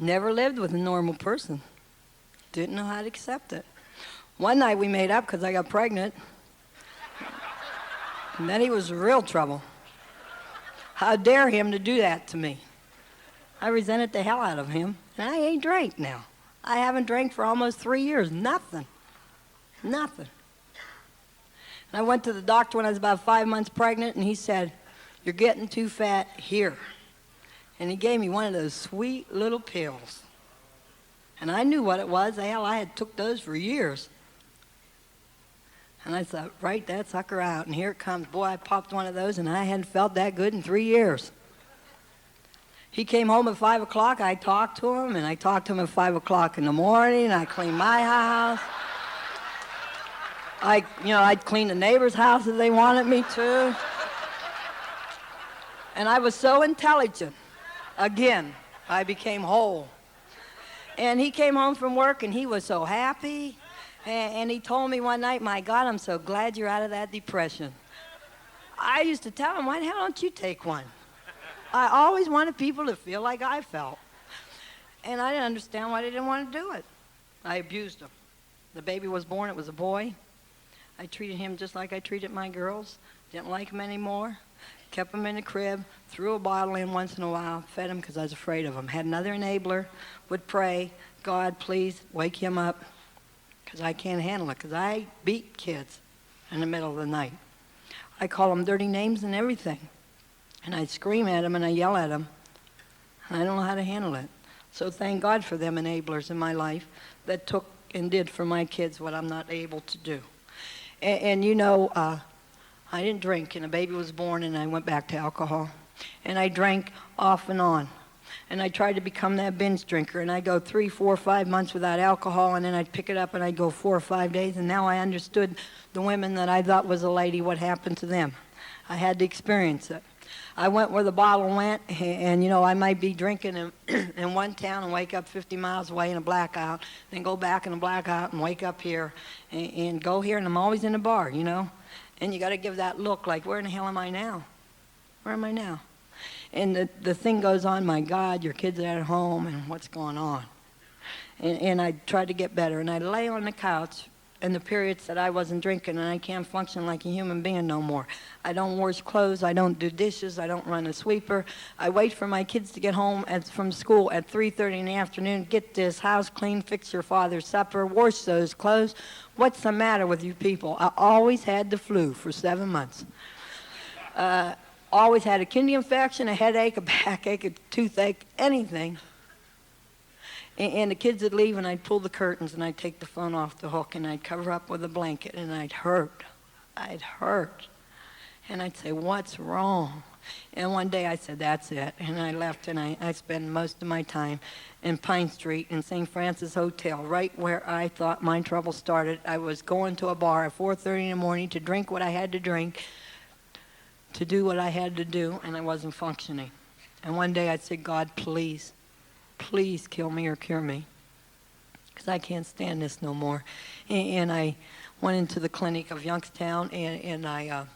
Never lived with a normal person. Didn't know how to accept it. One night we made up because I got pregnant. And then he was real trouble. How dare him to do that to me? I resented the hell out of him, and I ain't drank now. I haven't drank for almost 3 years. Nothing. And I went to the doctor when I was about 5 months pregnant, and he said, you're getting too fat here. And he gave me one of those sweet little pills. And I knew what it was. Hell, I had took those for years. And I thought, write that sucker out, and here it comes. Boy, I popped one of those, and I hadn't felt that good in 3 years. He came home at 5 o'clock. I talked to him, and I talked to him at 5 o'clock in the morning. I cleaned my house. I'd clean the neighbor's house if they wanted me to. And I was so intelligent. Again, I became whole. And he came home from work, and he was so happy. And he told me one night, my God, I'm so glad you're out of that depression. I used to tell him, why the hell don't you take one? I always wanted people to feel like I felt. And I didn't understand why they didn't want to do it. I abused him. The baby was born, it was a boy. I treated him just like I treated my girls. Didn't like him anymore. Kept him in the crib, threw a bottle in once in a while, fed him because I was afraid of him. Had another enabler, would pray, God, please wake him up. Because I can't handle it, because I beat kids in the middle of the night. I call them dirty names and everything. And I scream at them and I yell at them. And I don't know how to handle it. So thank God for them enablers in my life that took and did for my kids what I'm not able to do. And I didn't drink, and a baby was born, and I went back to alcohol. And I drank off and on. And I tried to become that binge drinker, and I'd go 3, 4, 5 months without alcohol, and then I'd pick it up and I'd go 4 or 5 days, and now I understood the women that I thought was a lady, what happened to them. I had to experience it. I went where the bottle went, and I might be drinking in one town and wake up 50 miles away in a blackout, then go back in a blackout and wake up here and go here, and I'm always in a bar, And you got to give that look like, where in the hell am I now? Where am I now? And the thing goes on, my God, your kids are at home, and what's going on? And I tried to get better, and I lay on the couch in the periods that I wasn't drinking, and I can't function like a human being no more. I don't wash clothes, I don't do dishes, I don't run a sweeper. I wait for my kids to get home from school at 3:30 in the afternoon, get this house clean, fix your father's supper, wash those clothes. What's the matter with you people? I always had the flu for 7 months. Always had a kidney infection, a headache, a backache, a toothache, anything. And the kids would leave, and I'd pull the curtains, and I'd take the phone off the hook, and I'd cover up with a blanket, and I'd hurt. And I'd say, what's wrong? And one day I said, that's it. And I left, and I spent most of my time in Pine Street in St. Francis Hotel, right where I thought my trouble started. I was going to a bar at 4:30 in the morning to drink what I had to drink, to do what I had to do, and I wasn't functioning. And one day I said, God, please kill me or cure me, because I can't stand this no more. And I went into the clinic of Youngstown, and I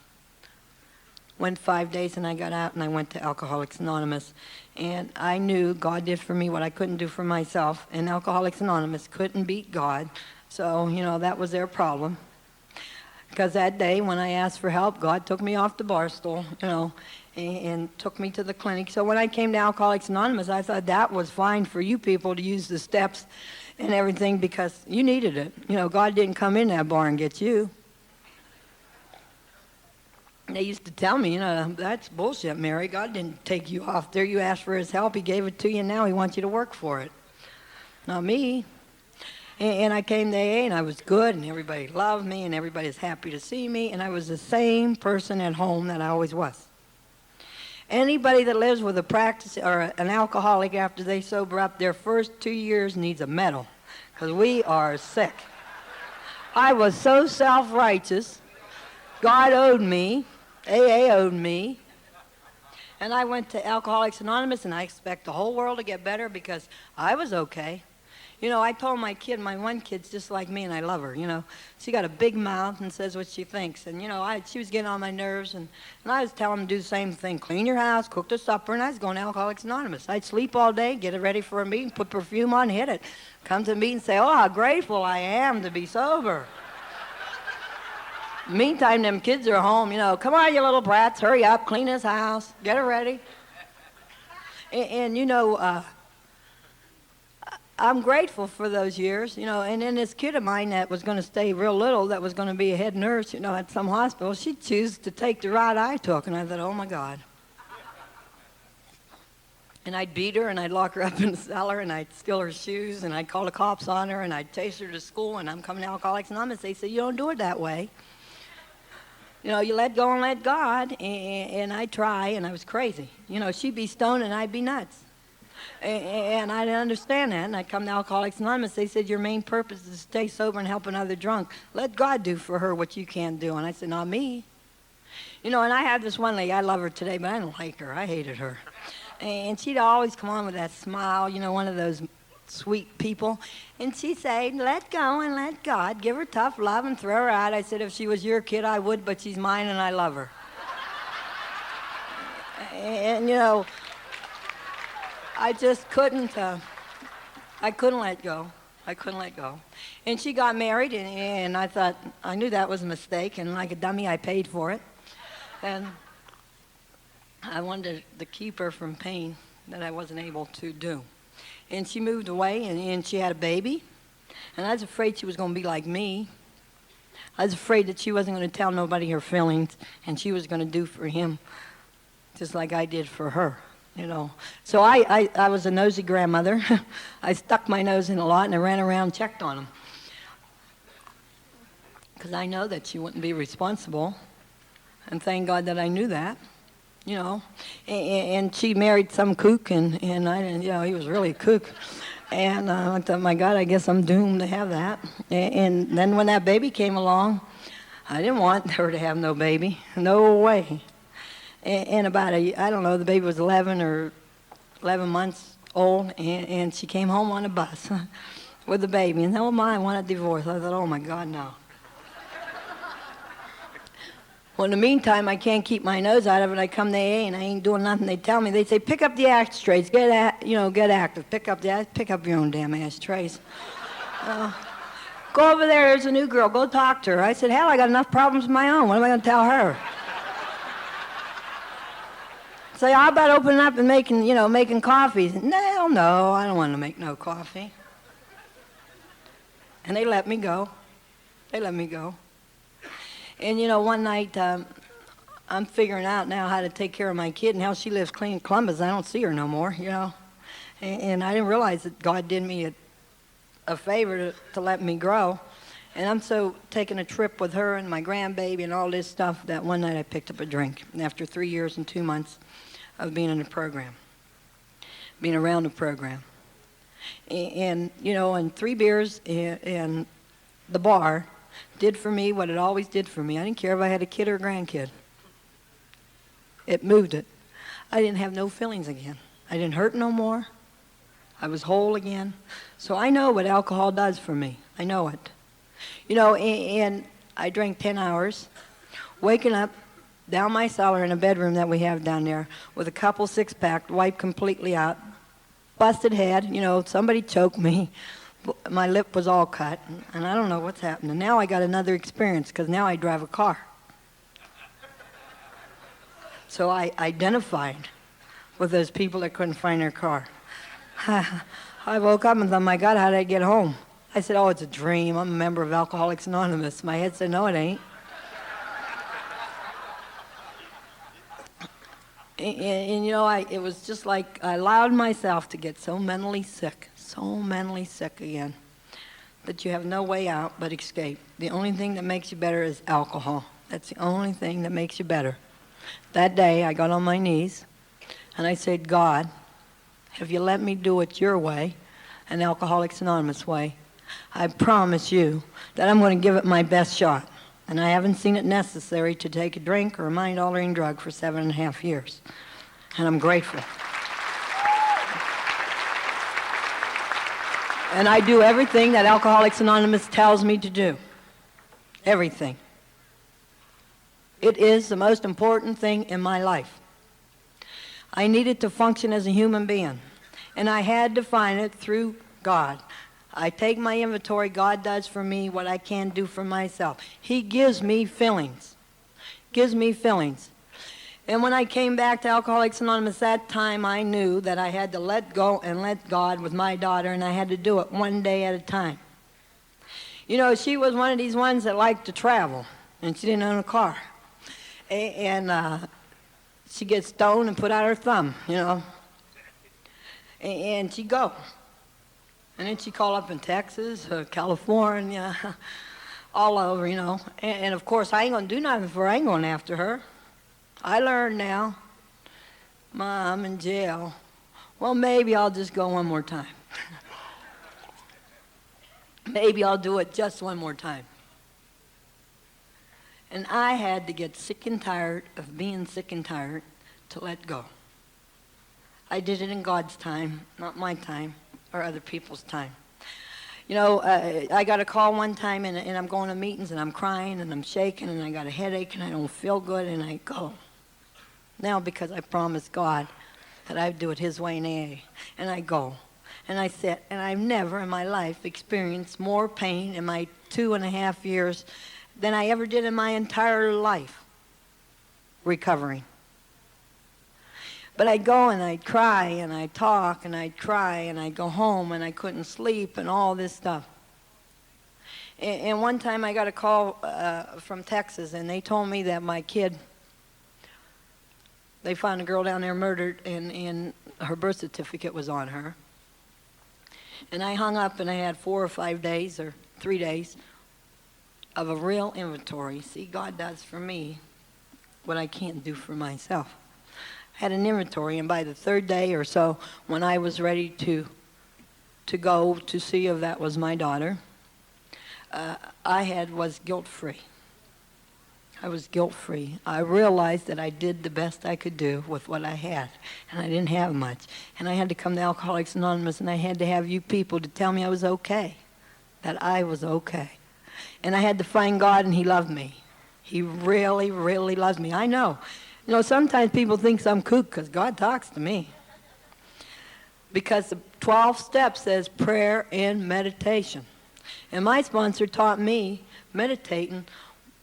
went 5 days, and I got out, and I went to Alcoholics Anonymous. And I knew God did for me what I couldn't do for myself, and Alcoholics Anonymous couldn't beat God. So, that was their problem. Because that day when I asked for help, God took me off the bar stool, and took me to the clinic. So when I came to Alcoholics Anonymous, I thought that was fine for you people to use the steps and everything because you needed it. God didn't come in that bar and get you. They used to tell me, that's bullshit, Mary. God didn't take you off there. You asked for his help. He gave it to you, and now he wants you to work for it. Not me. And I came to AA, and I was good, and everybody loved me, and everybody was happy to see me, and I was the same person at home that I always was. Anybody that lives with a practice or an alcoholic after they sober up, their first 2 years needs a medal, because we are sick. I was so self-righteous. God owed me. AA owed me. And I went to Alcoholics Anonymous, and I expect the whole world to get better because I was okay. I told my one kid's just like me, and I love her, She got a big mouth and says what she thinks. And, she was getting on my nerves, and I was telling them to do the same thing. Clean your house, cook the supper, and I was going to Alcoholics Anonymous. I'd sleep all day, get it ready for a meeting, put perfume on, hit it. Come to the meeting and say, oh, how grateful I am to be sober. Meantime, them kids are home, come on, you little brats, hurry up, clean this house, get it ready. And I'm grateful for those years, and then this kid of mine that was going to stay real little, that was going to be a head nurse, at some hospital, she chose to take the route I took, and I thought, oh, my God. And I'd beat her, and I'd lock her up in the cellar, and I'd steal her shoes, and I'd call the cops on her, and I'd chase her to school, and I'm coming to Alcoholics Anonymous. They said, you don't do it that way. You let go and let God, and I'd try, and I was crazy. She'd be stoned, and I'd be nuts. And I didn't understand that, and I'd come to Alcoholics Anonymous. They said, your main purpose is to stay sober and help another drunk. Let God do for her what you can't do. And I said, not me. And I had this one lady, I love her today, but I don't like her. I hated her. And she'd always come on with that smile, one of those sweet people. And she'd say, let go and let God. Give her tough love and throw her out. I said, if she was your kid, I would, but she's mine and I love her. And, I just couldn't, I couldn't let go. I couldn't let go. And she got married, and I thought, I knew that was a mistake, and like a dummy, I paid for it. And I wanted to keep her from pain that I wasn't able to do. And she moved away, and she had a baby, and I was afraid she was going to be like me. I was afraid that she wasn't going to tell nobody her feelings, and she was going to do for him just like I did for her. So I was a nosy grandmother. I stuck my nose in a lot, and I ran around and checked on them. Because I know that she wouldn't be responsible. And thank God that I knew that, And she married some kook, and I didn't, he was really a kook. And I thought, my God, I guess I'm doomed to have that. And then when that baby came along, I didn't want her to have no baby. No way. And about the baby was 11 or 11 months old, and she came home on a bus with the baby. And oh my, I want a divorce. I thought, oh my God, no. Well, in the meantime, I can't keep my nose out of it. I come to AA and I ain't doing nothing. They tell me, they say, pick up the ashtrays, get active. Pick up your own damn ashtrays. Go over there. There's a new girl. Go talk to her. I said, hell, I got enough problems of my own. What am I going to tell her? Say, how about opening up and making coffee? No, I don't want to make no coffee. And they let me go. And, one night, I'm figuring out now how to take care of my kid and how she lives clean in Columbus. I don't see her no more, And I didn't realize that God did me a favor to let me grow. And I'm so taking a trip with her and my grandbaby and all this stuff that one night I picked up a drink. And after 3 years and 2 months of being in the program, being around the program. And 3 beers and the bar did for me what it always did for me. I didn't care if I had a kid or a grandkid. It moved it. I didn't have no feelings again. I didn't hurt no more. I was whole again. So I know what alcohol does for me. I know it. And I drank 10 hours, waking up down my cellar in a bedroom that we have down there with a couple six-pack wiped completely out, busted head, somebody choked me. My lip was all cut, and I don't know what's happening. Now I got another experience because now I drive a car. So I identified with those people that couldn't find their car. I woke up and thought, my God, how did I get home? I said, oh, it's a dream. I'm a member of Alcoholics Anonymous. My head said, no, it ain't. And you know, it was just like I allowed myself to get so mentally sick again, that you have no way out but escape. The only thing that makes you better is alcohol. That's the only thing that makes you better. That day, I got on my knees, and I said, God, if you let me do it your way, an Alcoholics Anonymous way, I promise you that I'm going to give it my best shot. And I haven't seen it necessary to take a drink or a mind-altering drug for 7.5 years. And I'm grateful. And I do everything that Alcoholics Anonymous tells me to do. Everything. It is the most important thing in my life. I needed to function as a human being. And I had to find it through God. I take my inventory. God does for me what I can't do for myself. He gives me fillings. And when I came back to Alcoholics Anonymous, that time I knew that I had to let go and let God with my daughter, and I had to do it one day at a time. You know, she was one of these ones that liked to travel, and she didn't own a car. And she gets stoned and put out her thumb, you know. And she'd go. And then she'd call up in Texas, California, all over, you know. And of course, I ain't going to do nothing for her. I ain't going after her. I learned now, Mom, in jail. Well, maybe I'll just go one more time. Maybe I'll do it just one more time. And I had to get sick and tired of being sick and tired to let go. I did it in God's time, not my time or other people's time. You know, I got a call one time, and I'm going to meetings, and I'm crying, and I'm shaking, and I got a headache, and I don't feel good, and I go. Now, because I promised God that I'd do it His way in AA, and I go. And I sit, and I've never in my life experienced more pain in my 2.5 years than I ever did in my entire life recovering. But I'd go and I'd cry and I'd talk and I'd cry and I'd go home and I couldn't sleep and all this stuff. And one time I got a call from Texas, and they told me that my kid, they found a girl down there murdered, and her birth certificate was on her. And I hung up, and I had 4 or 5 days or 3 days of a real inventory. See, God does for me what I can't do for myself. I had an inventory, and by the 3rd day or so, when I was ready to go to see if that was my daughter, I was guilt-free. I was guilt-free. I realized that I did the best I could do with what I had, and I didn't have much. And I had to come to Alcoholics Anonymous, and I had to have you people to tell me I was okay, that I was okay. And I had to find God, and He loved me. He really, really loves me. I know. You know, sometimes people think I'm kook because God talks to me. Because the 12 steps says prayer and meditation. And my sponsor taught me meditating.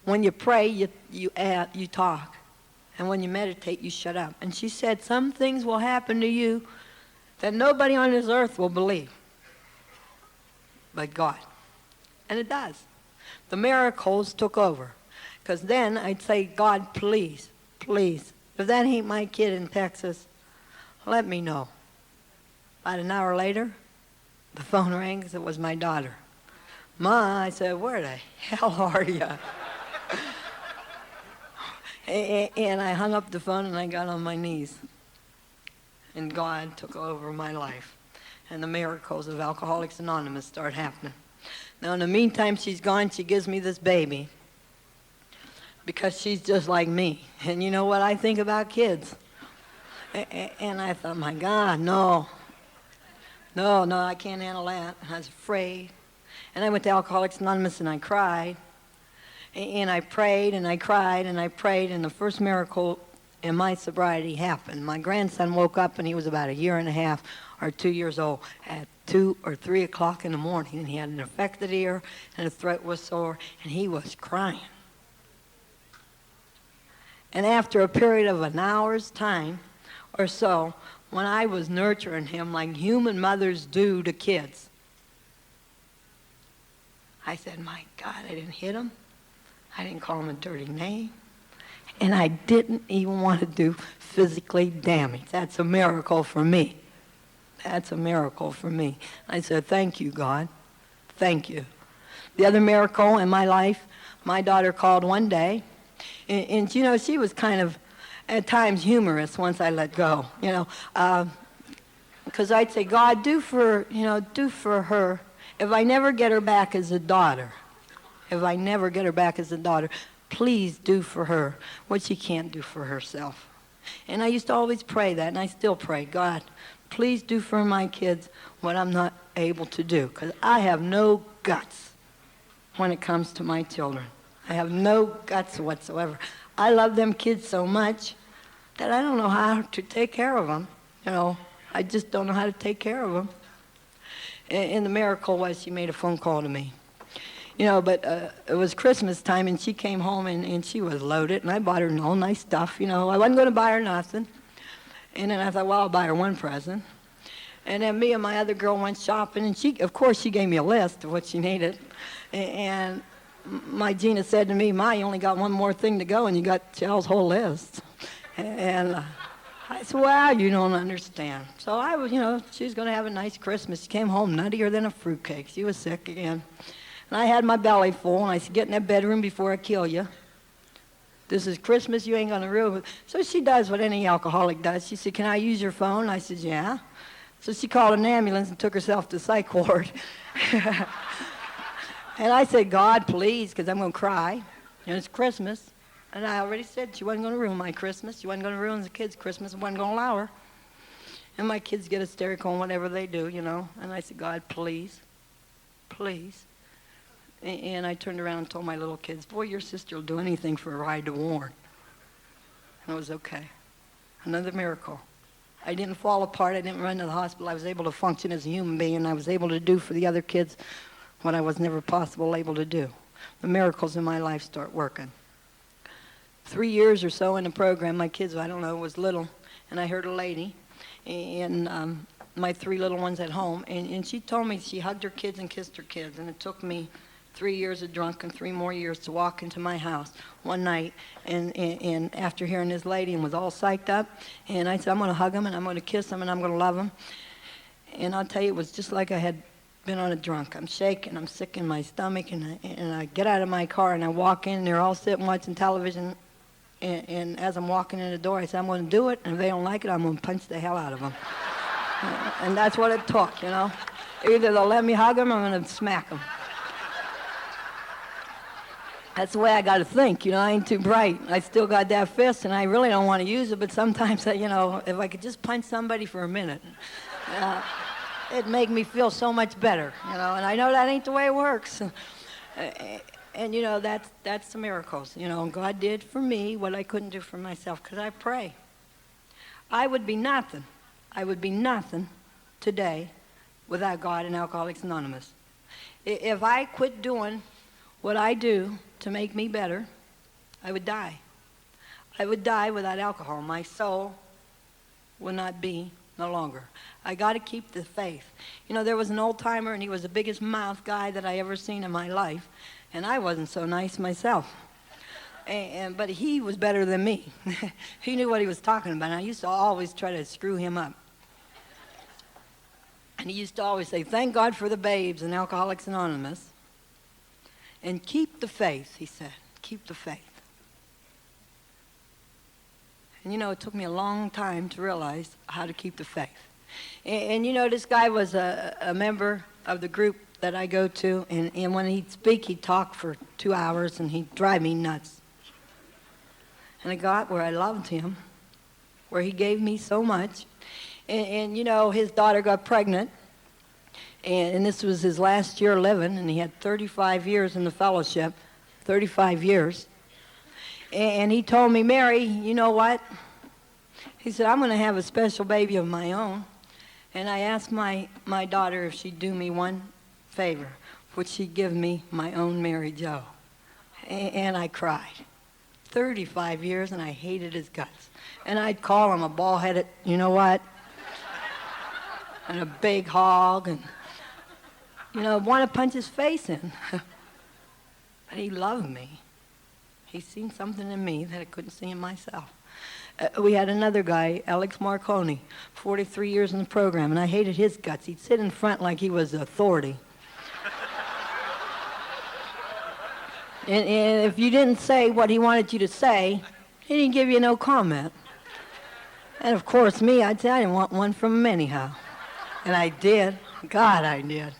When you pray, you talk. And when you meditate, you shut up. And she said some things will happen to you that nobody on this earth will believe but God. And it does. The miracles took over. Because then I'd say, God, please, please, if that ain't my kid in Texas, let me know. About an hour later, the phone rang because it was my daughter. Ma, I said, where the hell are you? And I hung up the phone and I got on my knees. And God took over my life. And the miracles of Alcoholics Anonymous start happening. Now, in the meantime, she's gone. She gives me this baby because she's just like me. And you know what I think about kids? And I thought, my God, no, I can't handle that. I was afraid. And I went to Alcoholics Anonymous and I cried. And I prayed and I cried and I prayed, and the first miracle in my sobriety happened. My grandson woke up, and he was about 1.5 years or 2 years old at 2 or 3 o'clock in the morning, and he had an affected ear and his throat was sore, and he was crying. And after a period of an hour's time or so, when I was nurturing him like human mothers do to kids, I said, my God, I didn't hit him. I didn't call him a dirty name. And I didn't even want to do physically damage. That's a miracle for me. That's a miracle for me. I said, thank you, God. Thank you. The other miracle in my life, my daughter called one day, and you know, she was kind of, at times, humorous once I let go, you know, because I'd say, God, do for her, if I never get her back as a daughter, please do for her what she can't do for herself. And I used to always pray that, and I still pray, God, please do for my kids what I'm not able to do, because I have no guts when it comes to my children. I have no guts whatsoever. I love them kids so much that I don't know how to take care of them. You know, I just don't know how to take care of them. And the miracle was she made a phone call to me. You know, but it was Christmas time, and she came home, and she was loaded, and I bought her all nice stuff. You know, I wasn't going to buy her nothing. And then I thought, well, I'll buy her one present. And then me and my other girl went shopping, and she, of course, she gave me a list of what she needed. And my Gina said to me, Ma, you only got one more thing to go, and you got Shell's whole list. And I said, well, you don't understand. So I was, you know, she was going to have a nice Christmas. She came home nuttier than a fruitcake. She was sick again. And I had my belly full, and I said, get in that bedroom before I kill you. This is Christmas, you ain't going to ruin it. So she does what any alcoholic does. She said, can I use your phone? I said, yeah. So she called an ambulance and took herself to the psych ward. And I said, God, please, because I'm going to cry. And it's Christmas. And I already said she wasn't going to ruin my Christmas. She wasn't going to ruin the kids' Christmas. I wasn't going to allow her. And my kids get hysterical and whatever they do, you know. And I said, God, please, please. And I turned around and told my little kids, boy, your sister will do anything for a ride to Warren. And it was okay. Another miracle. I didn't fall apart. I didn't run to the hospital. I was able to function as a human being, and I was able to do for the other kids what I was never possible able to do. The miracles in my life start working. 3 years or so in the program, my kids, I don't know, was little, and I heard a lady, and my 3 little ones at home, and she told me she hugged her kids and kissed her kids, and it took me 3 years of drunk and 3 more years to walk into my house one night, and after hearing this lady and was all psyched up, and I said, I'm going to hug them, and I'm going to kiss them, and I'm going to love them. And I'll tell you, it was just like I had been on a drunk. I'm shaking, I'm sick in my stomach, and I get out of my car, and I walk in, and they're all sitting watching television, and as I'm walking in the door, I said, I'm going to do it, and if they don't like it, I'm going to punch the hell out of them. And that's what it took, you know. Either they'll let me hug them, or I'm going to smack them. That's the way I got to think, you know. I ain't too bright. I still got that fist, and I really don't want to use it, but sometimes, you know, if I could just punch somebody for a minute, it'd make me feel so much better, you know. And I know that ain't the way it works. And you know, that's the miracles, you know. And God did for me what I couldn't do for myself, because I pray. I would be nothing today without God and Alcoholics Anonymous. If I quit doing what I do to make me better, I would die. I would die without alcohol. My soul will not be no longer. I got to keep the faith. You know, there was an old timer, and he was the biggest mouth guy that I ever seen in my life, and I wasn't so nice myself. But he was better than me. He knew what he was talking about, and I used to always try to screw him up. And he used to always say, thank God for the babes in Alcoholics Anonymous, and keep the faith, he said. Keep the faith. And you know, it took me a long time to realize how to keep the faith. And you know, this guy was a member of the group that I go to, and when he'd speak, he'd talk for 2 hours, and he'd drive me nuts. And I got where I loved him, where he gave me so much. And you know, his daughter got pregnant, and this was his last year living, and he had 35 years in the fellowship, 35 years. And he told me, Mary, you know what? He said, I'm going to have a special baby of my own. And I asked my daughter if she'd do me one favor. Would she give me my own Mary Jo? And I cried. 35 years, and I hated his guts. And I'd call him a bald-headed, you know what? And a big hog, and, you know, want to punch his face in. But he loved me. He's seen something in me that I couldn't see in myself. We had another guy, Alex Marconi, 43 years in the program, and I hated his guts. He'd sit in front like he was the authority. And if you didn't say what he wanted you to say, he didn't give you no comment. And of course, me, I'd say I didn't want one from him anyhow. And I did. God, I did.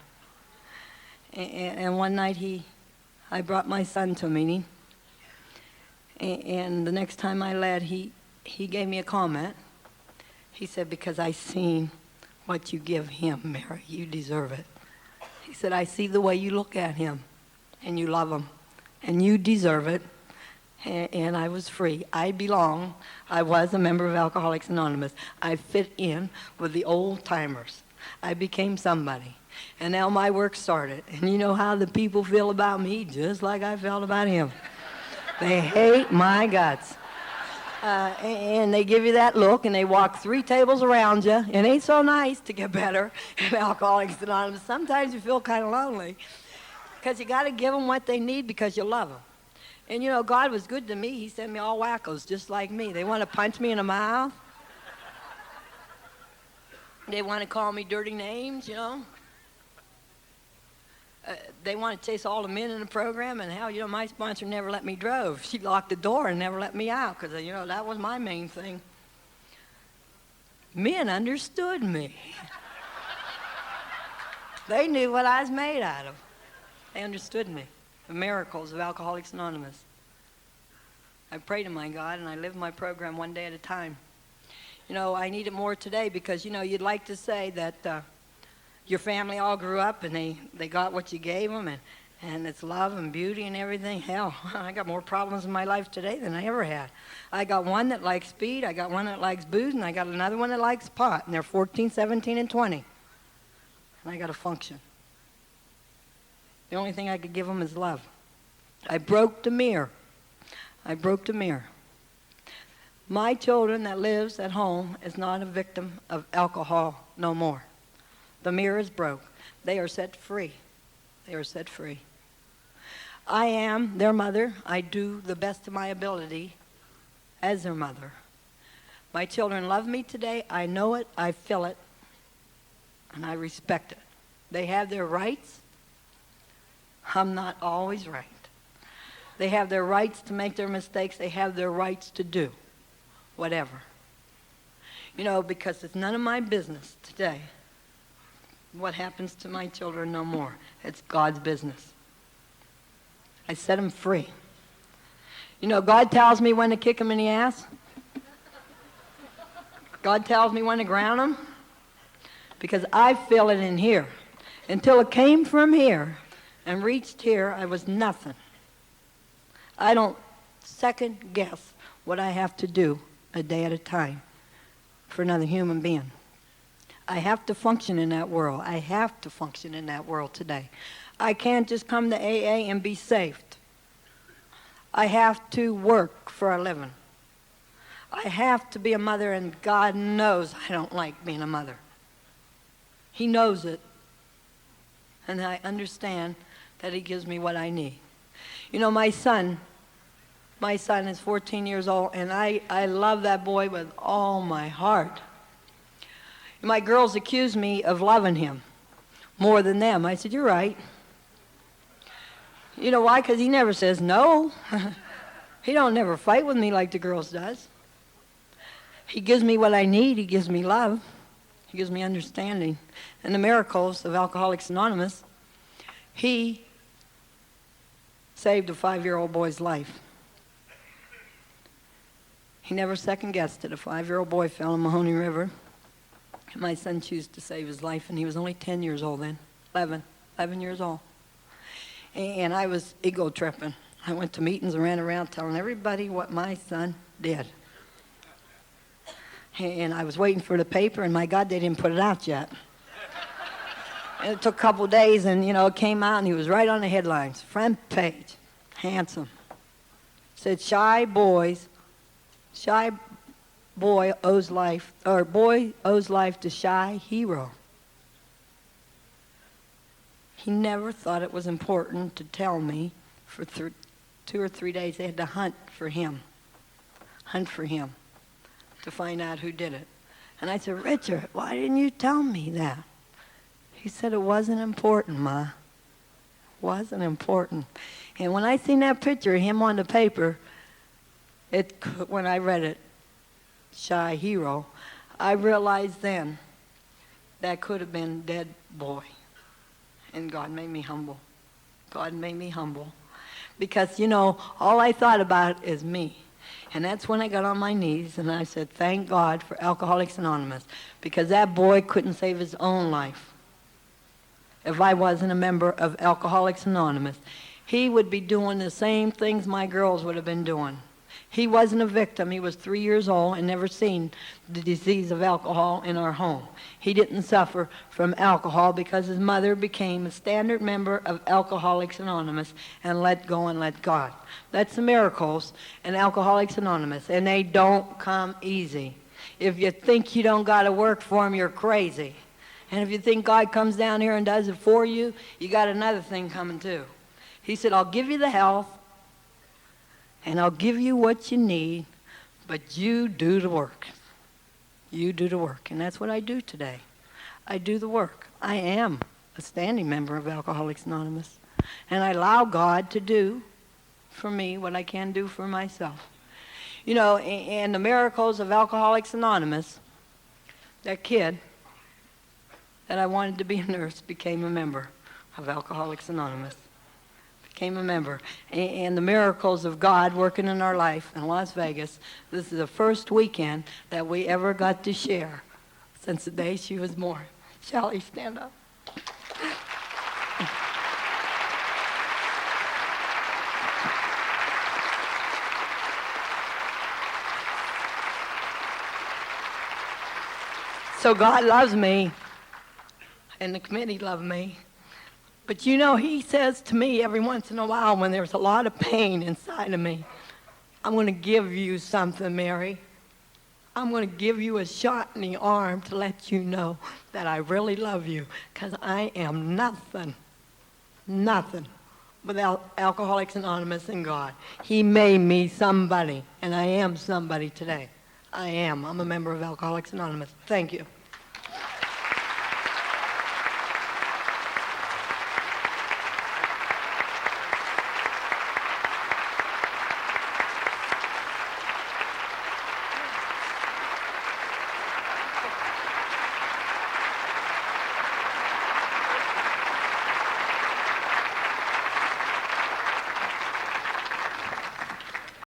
And one night I brought my son to a meeting. And the next time I led, he gave me a comment. He said, because I seen what you give him, Mary. You deserve it. He said, I see the way you look at him, and you love him, and you deserve it. And I was free. I belong. I was a member of Alcoholics Anonymous. I fit in with the old timers. I became somebody. And now my work started. And you know how the people feel about me, just like I felt about him. They hate my guts. And they give you that look, and they walk 3 tables around you. It ain't so nice to get better in Alcoholics Anonymous. Sometimes you feel kind of lonely because you got to give them what they need because you love them. And, you know, God was good to me. He sent me all wackos just like me. They want to punch me in the mouth. They want to call me dirty names, you know. They want to chase all the men in the program, and how, you know, my sponsor never let me drove. She locked the door and never let me out because, you know, that was my main thing. Men understood me. They knew what I was made out of. They understood me. The miracles of Alcoholics Anonymous. I pray to my God, and I live my program one day at a time. You know, I need it more today because, you know, you'd like to say that your family all grew up and they got what you gave them, and it's love and beauty and everything. Hell, I got more problems in my life today than I ever had. I got one that likes speed, I got one that likes booze, and I got another one that likes pot, and they're 14, 17, and 20. And I got to function. The only thing I could give them is love. I broke the mirror. I broke the mirror. My children that lives at home is not a victim of alcohol no more. The mirror is broke. They are set free. They are set free. I am their mother. I do the best of my ability as their mother. My children love me today. I know it. I feel it. And I respect it. They have their rights. I'm not always right. They have their rights to make their mistakes. They have their rights to do whatever. You know, because it's none of my business today what happens to my children no more. It's God's business. I set them free. You know, God tells me when to kick them in the ass. God tells me when to ground them. Because I feel it in here. Until it came from here and reached here, I was nothing. I don't second guess what I have to do a day at a time for another human being. I have to function in that world. I have to function in that world today. I can't just come to AA and be saved. I have to work for a living. I have to be a mother, and God knows I don't like being a mother. He knows it. And I understand that he gives me what I need. You know, my son is 14 years old, and I love that boy with all my heart. My girls accuse me of loving him more than them. I said, you're right. You know why? Because he never says no. He don't never fight with me like the girls does. He gives me what I need. He gives me love. He gives me understanding. And the miracles of Alcoholics Anonymous, he saved a 5-year-old boy's life. He never second-guessed it. A 5-year-old boy fell in Mahoney River. And my son chose to save his life, and he was only 10 years old then, 11 years old. And I was ego-tripping. I went to meetings and ran around telling everybody what my son did. And I was waiting for the paper, and my God, they didn't put it out yet. And it took a couple days, and, you know, it came out, and he was right on the headlines. Front page, handsome. Said, shy boy owes life to shy hero. He never thought it was important to tell me for 2 or 3 days, they had to hunt for him to find out who did it. And I said, Richard, why didn't you tell me that? He said, it wasn't important, Ma. Wasn't important. And when I seen that picture of him on the paper, when I read it, Shy Hero, I realized then that could have been dead boy. And God made me humble. God made me humble. Because, all I thought about is me. And that's when I got on my knees and I said, thank God for Alcoholics Anonymous. Because that boy couldn't save his own life. If I wasn't a member of Alcoholics Anonymous, he would be doing the same things my girls would have been doing. He wasn't a victim. He was 3 years old and never seen the disease of alcohol in our home. He didn't suffer from alcohol because his mother became a standard member of Alcoholics Anonymous and let go and let God. That's the miracles in Alcoholics Anonymous, and they don't come easy. If you think you don't got to work for them, you're crazy. And if you think God comes down here and does it for you, you got another thing coming too. He said, I'll give you the health, and I'll give you what you need, but you do the work. You do the work. And that's what I do today. I do the work. I am a standing member of Alcoholics Anonymous. And I allow God to do for me what I can do for myself. And the miracles of Alcoholics Anonymous, that kid that I wanted to be a nurse became a member of Alcoholics Anonymous. Became a member. And the miracles of God working in our life in Las Vegas, this is the first weekend that we ever got to share since the day she was born. Shall stand up? So God loves me, and the committee loved me. But he says to me every once in a while when there's a lot of pain inside of me, I'm going to give you something, Mary. I'm going to give you a shot in the arm to let you know that I really love you, because I am nothing without Alcoholics Anonymous and God. He made me somebody, and I am somebody today. I am. I'm a member of Alcoholics Anonymous. Thank you.